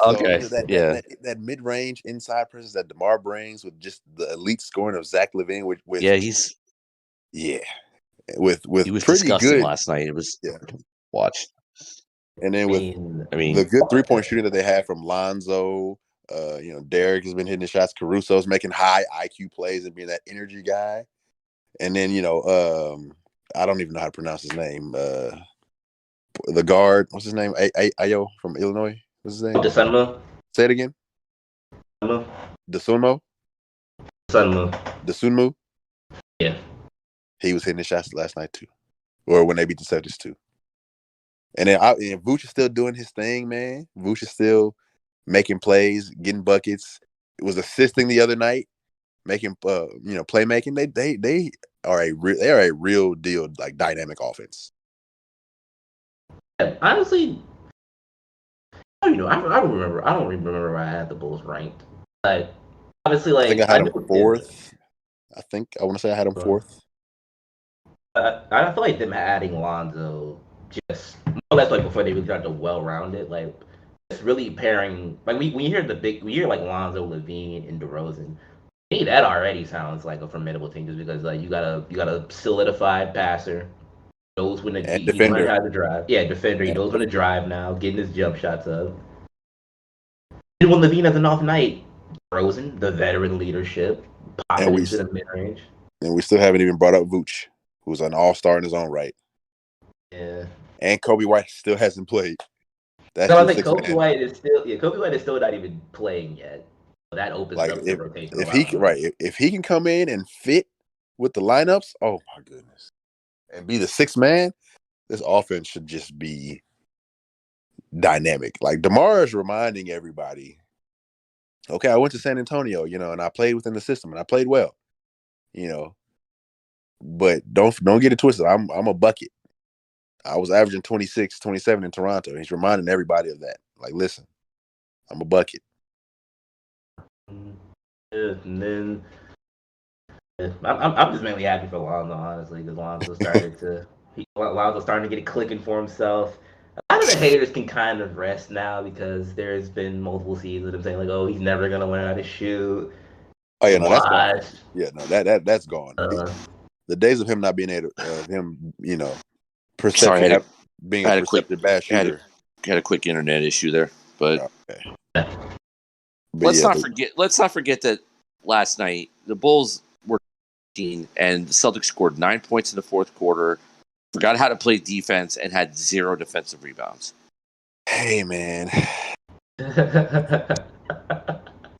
So, Okay. That mid-range inside presence that DeMar brings with just the elite scoring of Zach LaVine with with he was pretty disgusting good last night. It was watch. And then the good 3-point shooting that they had from Lonzo, Derek has been hitting the shots. Caruso's making high IQ plays and being that energy guy. And then I don't even know how to pronounce his name. The guard, what's his name? Ayo from Illinois. What's his name? Dosunmu. Say it again. Dosunmu. Yeah. He was hitting the shots last night too, or when they beat the Celtics too. And then Vooch is still doing his thing, man. Vooch is still making plays, getting buckets. It was assisting the other night, making playmaking. They are a real deal, like dynamic offense. Yeah, honestly, I don't remember where I had the Bulls ranked, but obviously, like I think I had them fourth. I want to say I had them fourth. I feel like them adding Lonzo just more or less like before they really got the well-rounded, like just really pairing. Like when you hear like Lonzo, LaVine, and DeRozan, to me that already sounds like a formidable team just because like you got a solidified passer, knows when to he learned how to drive. Yeah, defender. He knows when to drive now, getting his jump shots up. And when LaVine has an off night, DeRozan, the veteran leadership, popping into the mid range. And we still haven't even brought up Vooch, who's an all-star in his own right. Yeah. And Kobe White still hasn't played. That's I think Kobe White is still not even playing yet. So that opens up the rotation. If he can come in and fit with the lineups, oh my goodness, and be the sixth man, this offense should just be dynamic. Like DeMar is reminding everybody, okay, I went to San Antonio, and I played within the system and I played well, but don't get it twisted. I'm a bucket. I was averaging 26, 27 in Toronto. He's reminding everybody of that. Like, listen, I'm a bucket. And then I'm just mainly happy for Lonzo, honestly, because Lonzo's starting to get it clicking for himself. A lot of the haters can kind of rest now because there's been multiple seasons of him saying like, "Oh, he's never gonna learn how to shoot." Oh yeah, no, that's gone. Yeah, no, that's gone. The days of him not being able to, perception being a perceptive bad shooter. Had a quick internet issue there, but let's not forget that last night the Bulls were 15 and the Celtics scored 9 points in the fourth quarter, forgot how to play defense, and had 0 defensive rebounds. Hey man.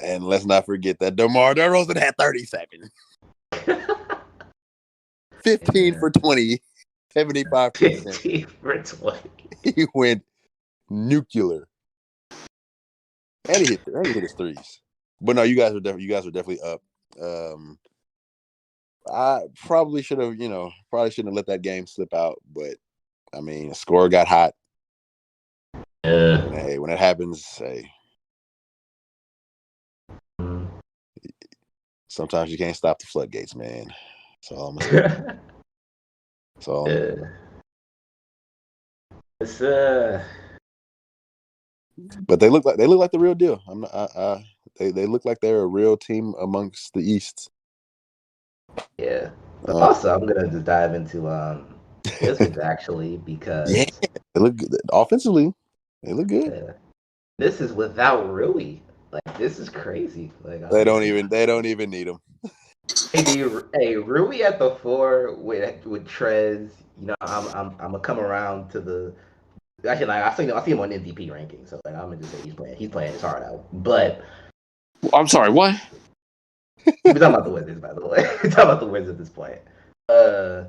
And let's not forget that DeMar DeRozan had 37. 15 for 20, 75%. 15 for 20. He went nuclear. And he hit his threes. But no, you guys are definitely up. I probably shouldn't have let that game slip out, but I mean, score got hot. Hey, when it happens, hey. Sometimes you can't stop the floodgates, man. That's all I'm gonna say. But they look like the real deal. They look like they're a real team amongst the East. Yeah. Also, I'm gonna just dive into Wizards actually because they look good offensively. They look good. Yeah. This is without Rui. Like this is crazy. Like they don't even need him. Hey, Rui at the 4 with Trez. You know, I'm gonna come around to the. Actually, like I see him on MVP ranking, so like I'm gonna just say he's playing his heart out. But I'm sorry, what? we're talking about the Wizards, by the way. We're talking about the Wizards at this point. Uh,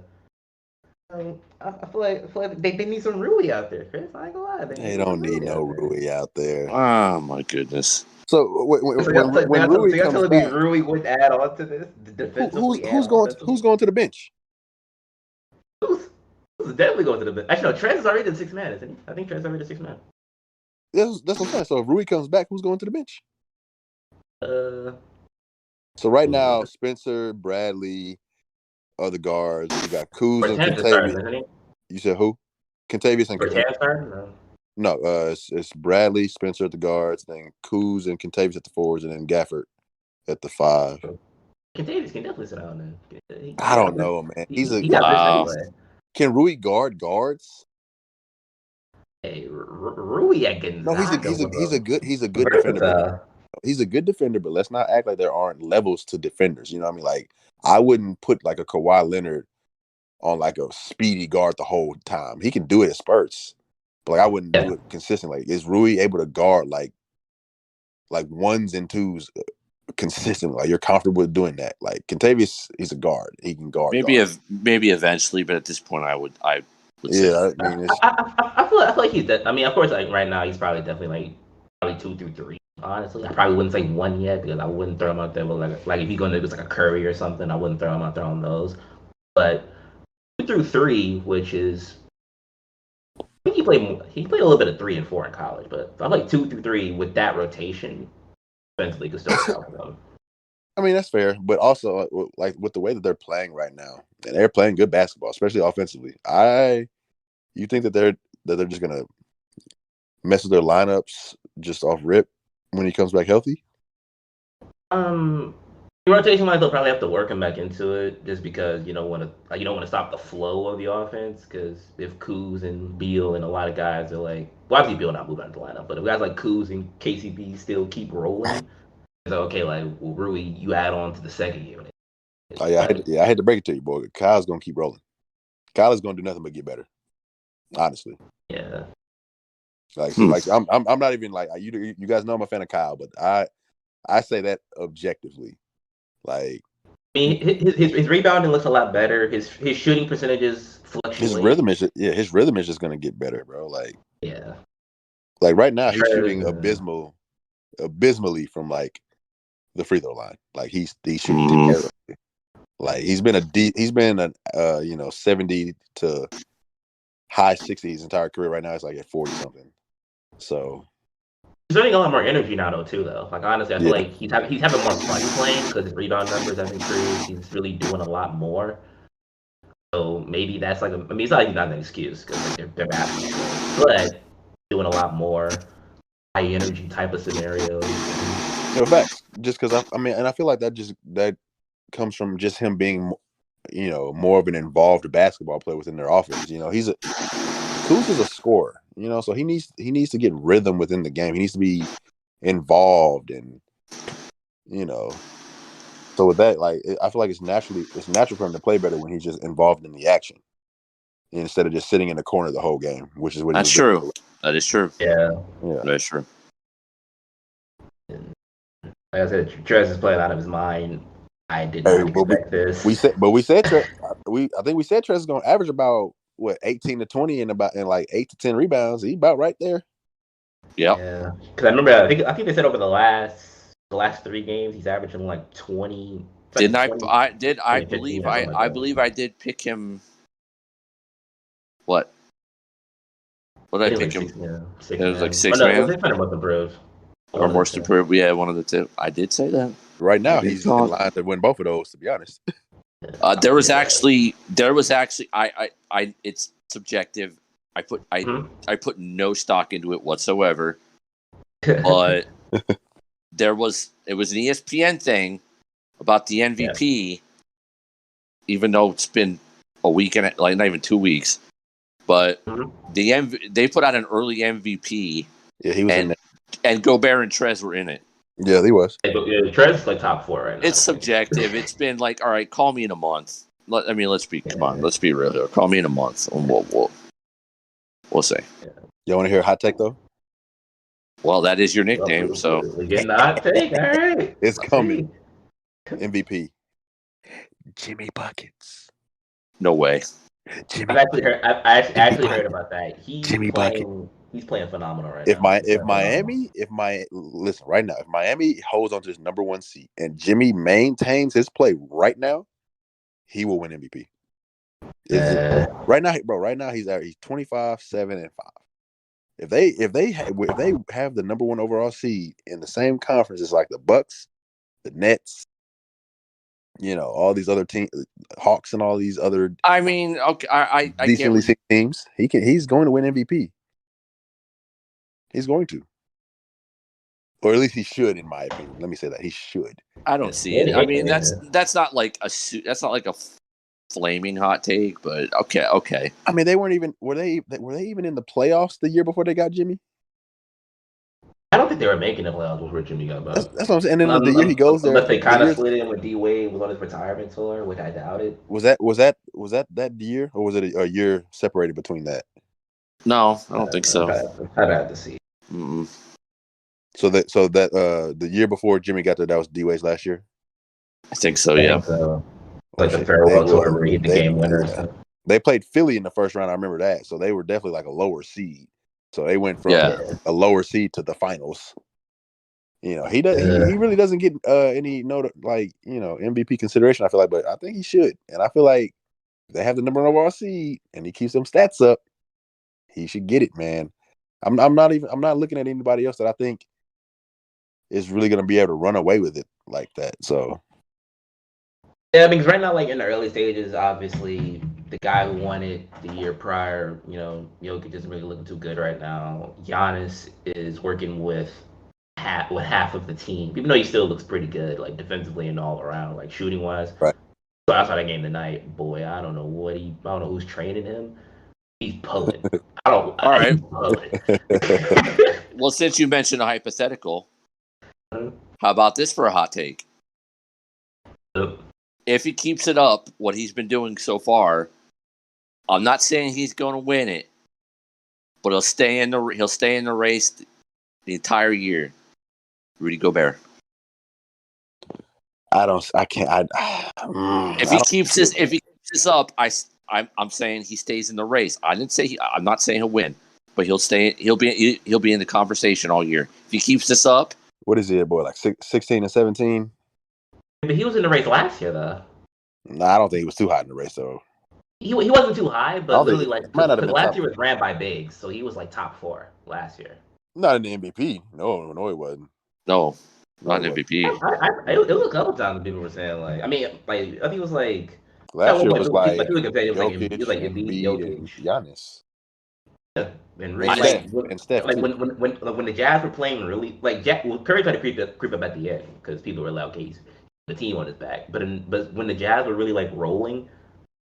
I feel like they need some Rui out there, Chris. I ain't gonna lie, They need some don't need Rui no out there. Rui out there. Oh my goodness. So So y'all Rui comes telling me back, Rui would add on to this defensively and offensively? who's going to the bench? Who's definitely going to the bench? Actually, no, Trez is already the 6 man, isn't he? I think Trez is already the 6 man. That's what I'm saying. So if Rui comes back, who's going to the bench? Uh, So right now, Spencer, Bradley are the guards. You got Kuz and Bertans is starting, Kentavious. isn't he? You said who? Kentavious and Bertans starting? No. no, it's Bradley, Spencer at the guards, then Kuz and Kentavious at the fours, and then Gafford at the 5. Kentavious can definitely sit down then. I don't know, man. He got this anyway. Can Rui guard guards? Hey, Rui at Gonzaga. No, he's a good defender. But he's a good defender, but let's not act like there aren't levels to defenders. You know what I mean? Like I wouldn't put like a Kawhi Leonard on like a speedy guard the whole time. He can do it in spurts, but like I wouldn't do it consistently. Is Rui able to guard like ones and twos consistently? Like you're comfortable with doing that? Like Kentavious, he's a guard. He can guard. Maybe eventually, but at this point, I would yeah, I mean, I feel like he's I mean, of course, like right now, he's probably definitely like 2 through 3. Honestly, I probably wouldn't say 1 yet because I wouldn't throw him out there. But like if he's going to do like a Curry or something, I wouldn't throw him out there on those. But 2 through 3, which is I think he played a little bit of 3 and 4 in college, but I like 2 through 3 with that rotation, eventually could still help them. I mean, that's fair, but also like with the way that they're playing right now, and they're playing good basketball, especially offensively. You think that they're just gonna mess with their lineups just off rip when he comes back healthy? Rotation wise, they'll probably have to work him back into it, just because you don't want to stop the flow of the offense. Because if Kuz and Beal and a lot of guys are like, well, obviously Beal not moving out of the lineup, but if guys like Kuz and KCP still keep rolling, it's okay. Like, well, Rui, you add on to the second unit. Oh yeah, I had to break it to you, boy. Kyle's gonna keep rolling. Kyle is gonna do nothing but get better. Honestly. Yeah. Like so, like I'm not even like you guys know I'm a fan of Kyle, but I say that objectively. Like, I mean, his rebounding looks a lot better. His shooting percentages fluctuate. His rhythm is just gonna get better, bro. Like, yeah. Like right now, he's shooting abysmally from like the free throw line. Like he's shooting terribly. Like he's been a 70 to high 60s entire career. Right now, it's like at 40 something. So he's earning a lot more energy now, though. Like honestly, I feel like he's having more fun playing because his rebound numbers have improved. He's really doing a lot more. So maybe that's like it's not like he's not an excuse because like, they're basketball, but doing a lot more high energy type of scenarios. No facts. Just because I mean, and I feel like that comes from just him being, more of an involved basketball player within their offense. Kuz is a scorer, so he needs to get rhythm within the game. He needs to be involved, and so with that, like I feel like it's natural for him to play better when he's just involved in the action instead of just sitting in the corner the whole game, which is what that's true. That is true. Yeah, that's true. Like I said, Trez is playing out of his mind. I did not expect this. We said Trez. I think we said Trez is going to average about 18 to 20 and like 8 to 10 rebounds. He's about right there. Yep. Yeah, because I remember I think they said over the last 3 games he's averaging like 20. Didn't 20, I believe I did pick him. What? What did I pick him? It was like 6 man. Was it most improved? Or most improved? Yeah, one of the two. I did say that. Right now, he's in line to win both of those. To be honest, there was actually. I. It's subjective. I put no stock into it whatsoever. But it was an ESPN thing about the MVP. Yeah. Even though it's been a week and like not even 2 weeks, but they put out an early MVP. Yeah, he was in there. And Gobert and Trez were in it. Yeah, he was. Trent's like top 4 right now. It's subjective. It's been like, all right, call me in a month. Let's be real here. Call me in a month, and we'll see. You want to hear a hot take though? Well, that is your nickname, so we're getting the hot take. All right, it's coming. MVP. Jimmy Buckets. No way. I've actually heard about that. He's playing phenomenal right now. If Miami holds on to his number 1 seat and Jimmy maintains his play right now, he will win MVP. Right now he's 25, 7, and 5. If they have the number 1 overall seed in the same conference as like the Bucks, the Nets, all these other teams, Hawks, and all these other. I mean, okay, I decently get teams. He's going to win MVP. He's going to, or at least he should, in my opinion. Let me say that he should. I don't see it. I mean, that's not like a flaming hot take, but okay. I mean, they weren't even were they even in the playoffs the year before they got Jimmy? I don't think they were making the playoffs before Jimmy got back. That's what I'm saying. And then the year he goes there, unless they kind of slid in when D-Wade was on his retirement tour, which I doubt it. Was that year, or was it a year separated between that? No, I don't think so. I'd have to see. Mm-mm. So that the year before Jimmy got there, that was D-Wade's last year. I think so. Yeah. Like the farewell tour where he hit the game winner. They played Philly in the first round. I remember that. So they were definitely like a lower seed. So they went from a lower seed to the finals. He really doesn't get any MVP consideration. I feel like, but I think he should. And I feel like if they have the number 1 overall seed and he keeps them stats up, he should get it, man. I'm not looking at anybody else that I think is really going to be able to run away with it like that. So. Yeah, because right now, like in the early stages, obviously the guy who won it the year prior, Jokic isn't really looking too good right now. Giannis is working with half of the team, even though he still looks pretty good, like defensively and all around, like shooting wise. Right. So I saw that game tonight. Boy, I don't know who's training him. He's pulling. All right. He's pulling. Well, since you mentioned a hypothetical, how about this for a hot take? If he keeps it up, what he's been doing so far, I'm not saying he's going to win it, but he'll stay in the race the entire year. Rudy Gobert. If he keeps this up, I'm saying he stays in the race. I'm not saying he'll win, but he'll be in the conversation all year. If he keeps this up, what is he, boy? Like 16 and 17? But he was in the race last year, though. No, I don't think he was too high in the race, though. He wasn't too high, but literally, last year was ran by bigs, so he was like top 4 last year. Not in the MVP. No, he wasn't. No, not an MVP. It was a couple times people were saying I think it was like last year was like Jokic, and Giannis. Yeah, and Steph. Like when the Jazz were playing really Curry tried to creep up at the end because people were allowed the team on his back. But when the Jazz were really rolling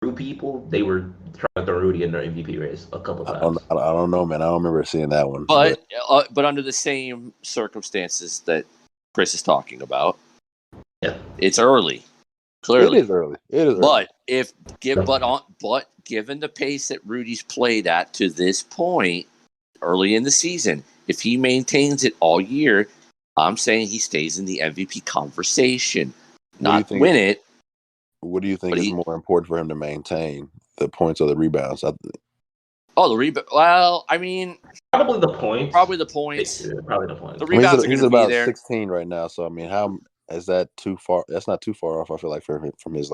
through people, they were trying to throw Rudy in their MVP race a couple times. I don't know, man. I don't remember seeing that one. But under the same circumstances that Chris is talking about, it's early. Clearly, it is early. But given the pace that Rudy's played at to this point, early in the season, if he maintains it all year, I'm saying he stays in the MVP conversation. Not win it. What do you think is more important for him to maintain, the points or the rebounds? The rebound. Well, I mean, probably the points. Probably the points. The rebounds he's about 16 right now. So I mean, how is that too far? That's not too far off. I feel like from his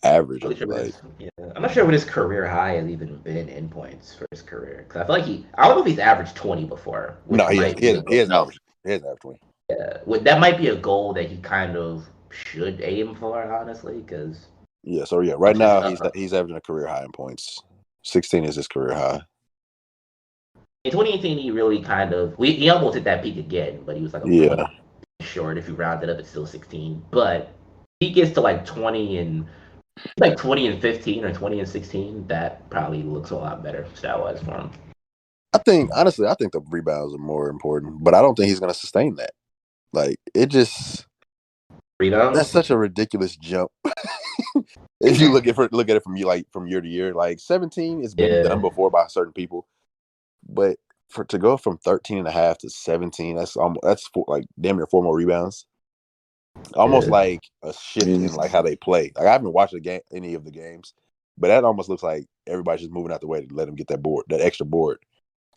average. I'm not sure what his career high has even been in points for his career. Because I feel like I don't know if he's averaged 20 before. No, he hasn't averaged 20. Yeah, that might be a goal that he kind of should aim for, honestly. Because right now he's averaging a career high in points. 16 is his career high. In 2018, he really he almost hit that peak again, but he was like short. If you round it up, it's still 16. But he gets to 20 and 15 or 20 and 16, that probably looks a lot better stat-wise for him. Honestly, I think the rebounds are more important, but I don't think he's going to sustain that. Like, it just that's such a ridiculous jump. If you look at it from year to year, like 17 has been done before by certain people, but to go from 13.5 to 17, that's like damn near 4 more rebounds. Almost like a shift in like how they play. Like, I haven't watched any of the games, but that almost looks like everybody's just moving out the way to let him get that extra board.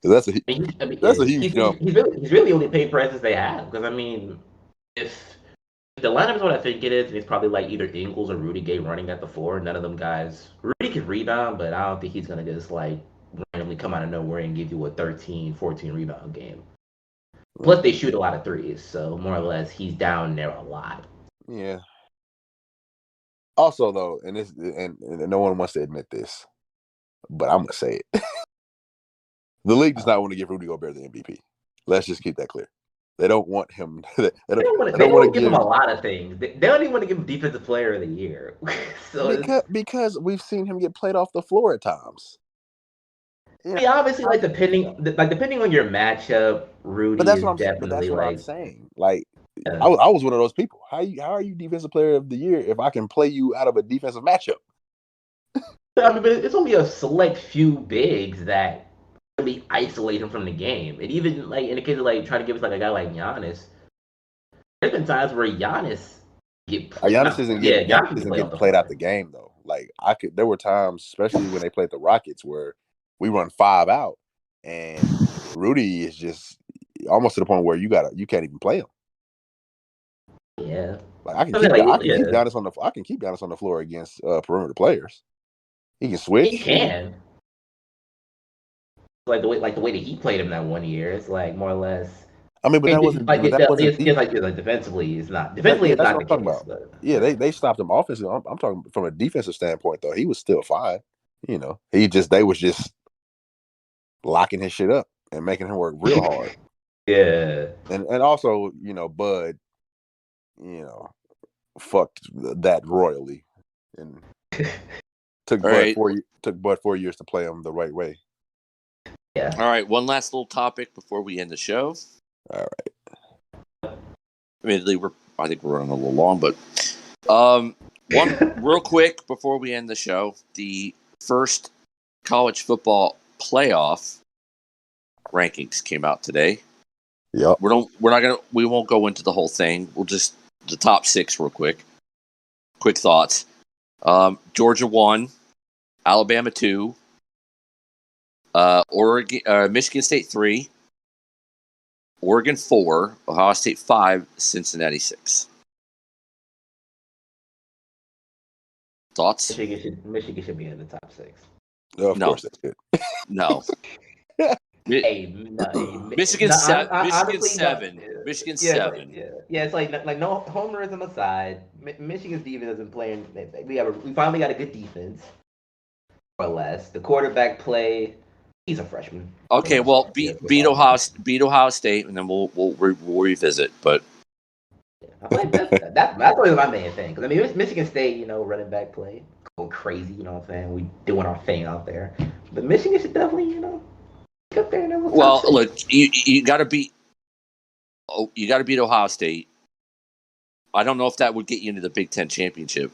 Because that's a huge jump. He's really only paid prices they have. Because I mean, if the lineup is what I think it is, it's probably like either Ingles or Rudy Gay running at the 4. None of them guys. Rudy can rebound, but I don't think he's gonna just like randomly come out of nowhere and give you a 13, 14 rebound game. Plus, they shoot a lot of threes, so more or less, he's down there a lot. Yeah. Also, though, and no one wants to admit this, but I'm gonna say it: the league does not want to give Rudy Gobert the MVP. Let's just keep that clear. They don't want him. They don't want to give him a lot of things. They don't even want to give him Defensive Player of the Year. So because we've seen him get played off the floor at times. Yeah, obviously, like depending on your matchup, Rudy is definitely that's what like. I'm saying. Like, I was one of those people. How are you Defensive Player of the Year if I can play you out of a defensive matchup? I mean, but it's only a select few bigs that really isolate him from the game. And even like in the case of like trying to give us like a guy like Giannis, there's been times where Giannis Giannis isn't getting played out the game though. Like, there were times, especially when they played the Rockets, where we run 5 out, and Rudy is just almost to the point where you can't even play him. Yeah, like I can keep Giannis on the floor against perimeter players. He can switch. He can. Like the way that he played him that one year, it's like more or less. I mean, but that wasn't like defensively, it's not. Defensively, it's not the case. But, yeah, they stopped him offensively. I'm talking from a defensive standpoint, though. He was still fine. You know, they was just locking his shit up and making him work real hard. Yeah, and also, Bud, fucked that royally, and took Bud 4 years to play him the right way. Yeah. All right, one last little topic before we end the show. All right. Admittedly, I think we're running a little long, but one real quick before we end the show: the first college football playoff rankings came out today. Yep. We won't go into the whole thing. We'll just the top 6 real quick. Quick thoughts: Georgia 1, Alabama 2, Michigan State 3, Oregon 4, Ohio State 5, Cincinnati 6. Thoughts? Michigan should be in the top 6. Of course they should. No. Michigan 7. Michigan 7. Yeah, it's like no homerism aside, Michigan's defense isn't playing. We finally got a good defense, more or less. The quarterback play. He's a freshman. Okay, well, beat Ohio State, and then we'll revisit. But I feel like that's always my main thing. Because I mean, Michigan State, running back play, go crazy. You know what I'm saying? We doing our thing out there. But Michigan should definitely, up there. Well, look, you got to beat Ohio State. I don't know if that would get you into the Big Ten championship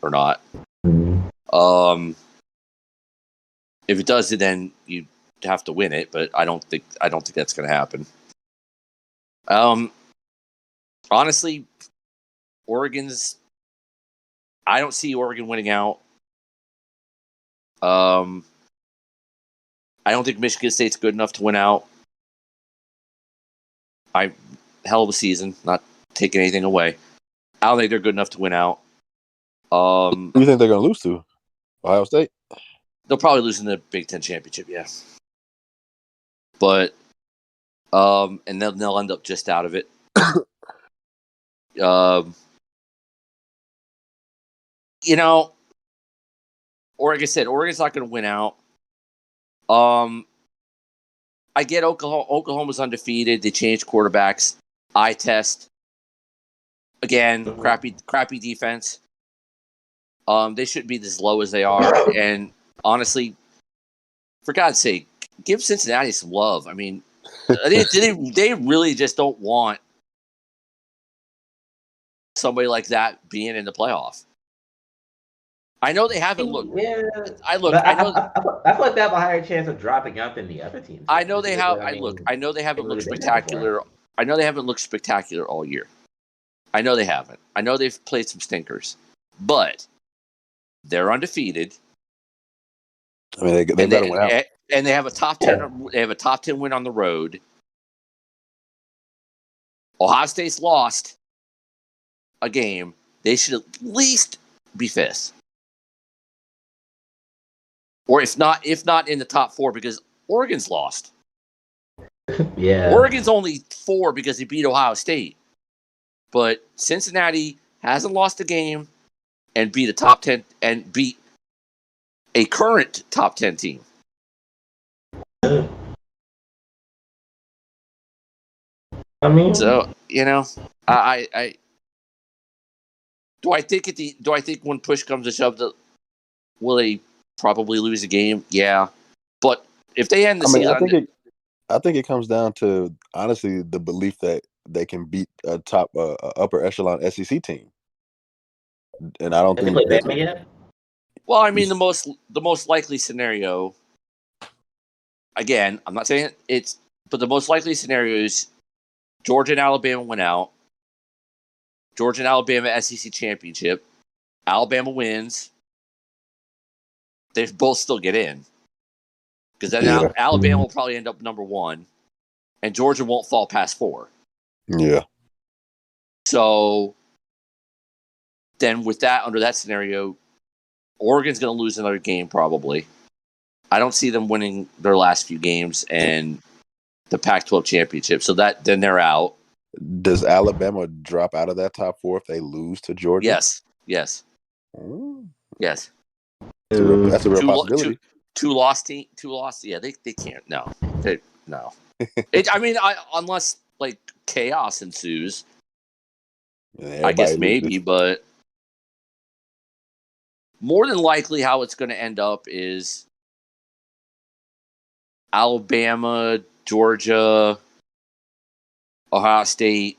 or not. Mm-hmm. If it does, then you have to win it. But I don't think that's going to happen. Honestly, I don't see Oregon winning out. I don't think Michigan State's good enough to win out. Hell of a season, not taking anything away. I don't think they're good enough to win out. Who do you think they're going to lose to? Ohio State? They'll probably lose in the Big Ten championship, yeah. But, and they'll end up just out of it. Or like I said, Oregon's not going to win out. I get Oklahoma's undefeated. They changed quarterbacks. Eye test. Again, crappy defense. They shouldn't be as low as they are. And honestly, for God's sake, give Cincinnati some love. I mean, they really just don't want somebody like that being in the playoff. I know they haven't looked. Yeah, I know. I feel like they have a higher chance of dropping out than the other teams. I know they have. I know they haven't looked spectacular. I know they haven't looked spectacular all year. I know they haven't. I know they've played some stinkers, but they're undefeated. I mean, they got to win out, and they have a top 10. They have a top 10 win on the road. Ohio State's lost a game. They should at least be fifth, or if not in the top 4, because Oregon's lost. Yeah, Oregon's only 4 because they beat Ohio State, but Cincinnati hasn't lost a game and beat a top 10 and beat a current top 10 team. I mean, so I do I think when push comes to shove, will they probably lose a game? Yeah, but if they end the season, I think it comes down to, honestly, the belief that they can beat a top upper echelon SEC team, and I don't think. Well, I mean, the most likely scenario. Again, I'm not saying it's, but the most likely scenario is Georgia and Alabama went out. Georgia and Alabama SEC championship. Alabama wins. They both still get in. Because then Alabama will probably end up number 1. And Georgia won't fall past 4. Yeah. So then under that scenario, Oregon's going to lose another game probably. I don't see them winning their last few games and the Pac-12 championship. So then they're out. Does Alabama drop out of that top 4 if they lose to Georgia? Yes. Mm. Yes. That's a real possibility. Two lost. Yeah, they can't. No. No. Unless like chaos ensues. I guess maybe, but more than likely how it's going to end up is Alabama, Georgia, Ohio State,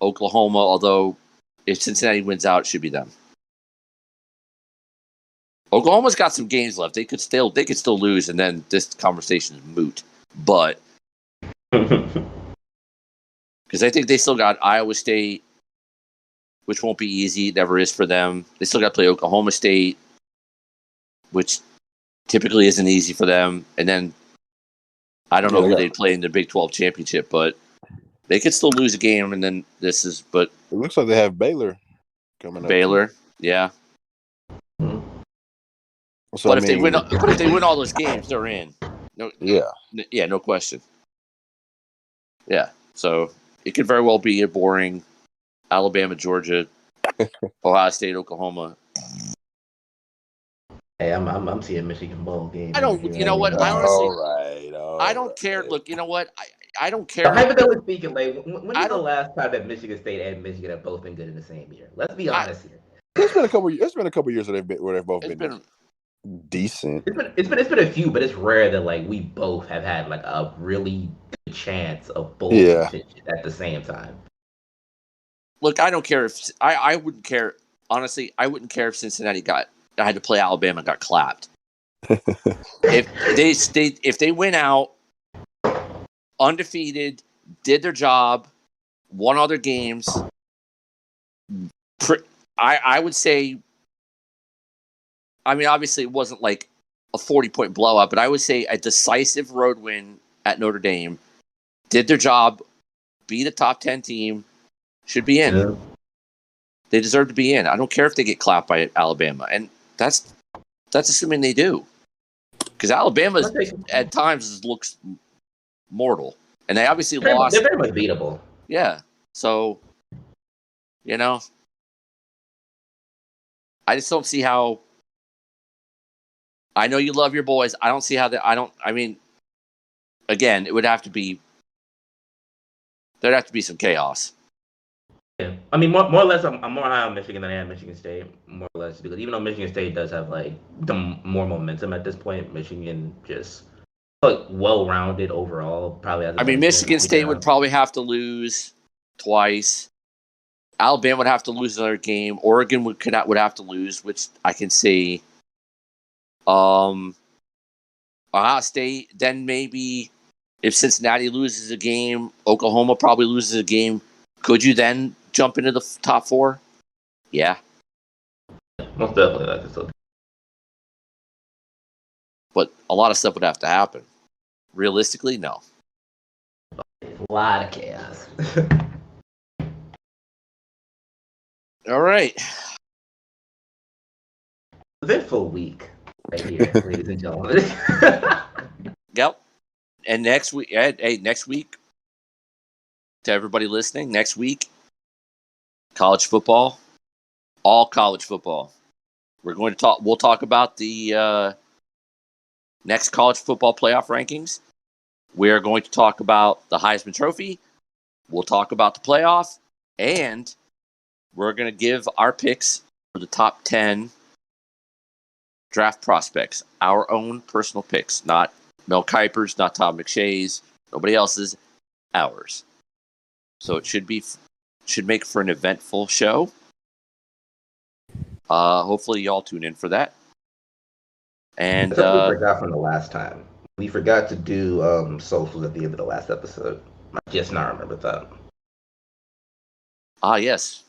Oklahoma, although if Cincinnati wins out, it should be them. Oklahoma's got some games left. They could still lose, and then this conversation is moot. But because I think they still got Iowa State, which won't be easy. It never is for them. They still got to play Oklahoma State, which typically isn't easy for them. And then I don't know who they'd play in the Big 12 championship, but they could still lose a game. And then but it looks like they have Baylor coming up. Baylor, yeah. So, but if they win all those games, they're in. No question. Yeah, so it could very well be a boring Alabama, Georgia, Ohio State, Oklahoma. Hey, I'm seeing Michigan bowl game. I don't. You know what? I honestly, I don't care. Look, you know what? I don't care. Hypothetically speaking, like, when is the last time that Michigan State and Michigan have both been good in the same year? Let's be honest here. It's been a couple years where they've both been decent. It's been a few, but it's rare that like we both have had like a really good chance of both at the same time. Look, I don't care if I wouldn't care. Honestly, I wouldn't care if Cincinnati had to play Alabama and got clapped. if they went out undefeated, did their job, won all their games, I would say. I mean, obviously, it wasn't like a 40-point blowout, but I would say a decisive road win at Notre Dame. Did their job, beat a top 10 team, should be in. Yeah. They deserve to be in. I don't care if they get clapped by Alabama, and that's assuming they do, because Alabama at times looks mortal, and they obviously lost. They're very much beatable. Yeah, so I just don't see how. I know you love your boys. I don't see how that. I mean, again, it would have to be. There'd have to be some chaos. Yeah, I mean, more or less, I'm more high on Michigan than I am Michigan State. More or less, because even though Michigan State does have like the more momentum at this point, Michigan just well-rounded overall. Probably has a I mean, better Michigan chance. State would probably have to lose twice. Alabama would have to lose another game. Oregon would have to lose, which I can see. Ohio State, then maybe if Cincinnati loses a game, Oklahoma probably loses a game. Could you then jump into the top 4? Yeah. Most definitely. That's so. But a lot of stuff would have to happen. Realistically, no. A lot of chaos. All right. Eventful week right here, ladies and gentlemen. Yep. And next week, next week, to everybody listening, next week, college football, all college football. We'll talk about the next college football playoff rankings. We're going to talk about the Heisman Trophy. We'll talk about the playoff, and we're going to give our picks for the top 10 draft prospects, our own personal picks, not Mel Kiper's, not Todd McShay's, nobody else's, ours. So it should make for an eventful show. Hopefully y'all tune in for that. And we forgot from the last time. We forgot to do socials at the end of the last episode. I just now remember that. Yes.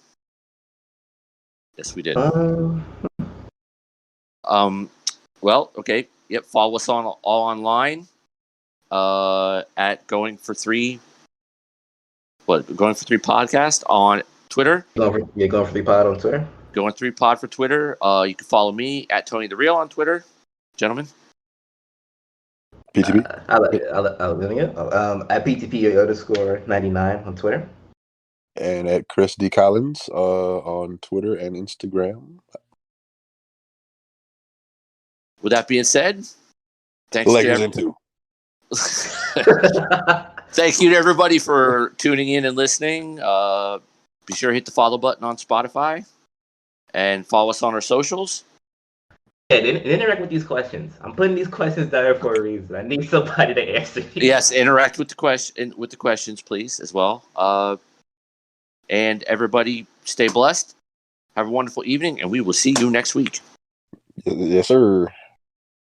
Yes, we did. Well, okay. Yep, follow us all online. At Going for Three podcast on Twitter. Going for 3 pod on Twitter. Going 3 pod for Twitter. You can follow me at Tony the Real on Twitter, gentlemen. PTP. At PTP_99 on Twitter. And at Chris D. Collins on Twitter and Instagram. With that being said, thanks to Thank you to everybody for tuning in and listening. Be sure to hit the follow button on Spotify and follow us on our socials. Yeah, interact with these questions. I'm putting these questions down there for a reason. I need somebody to answer. Yes, interact with the questions, please, as well. And everybody, stay blessed. Have a wonderful evening, and we will see you next week. Yes, sir.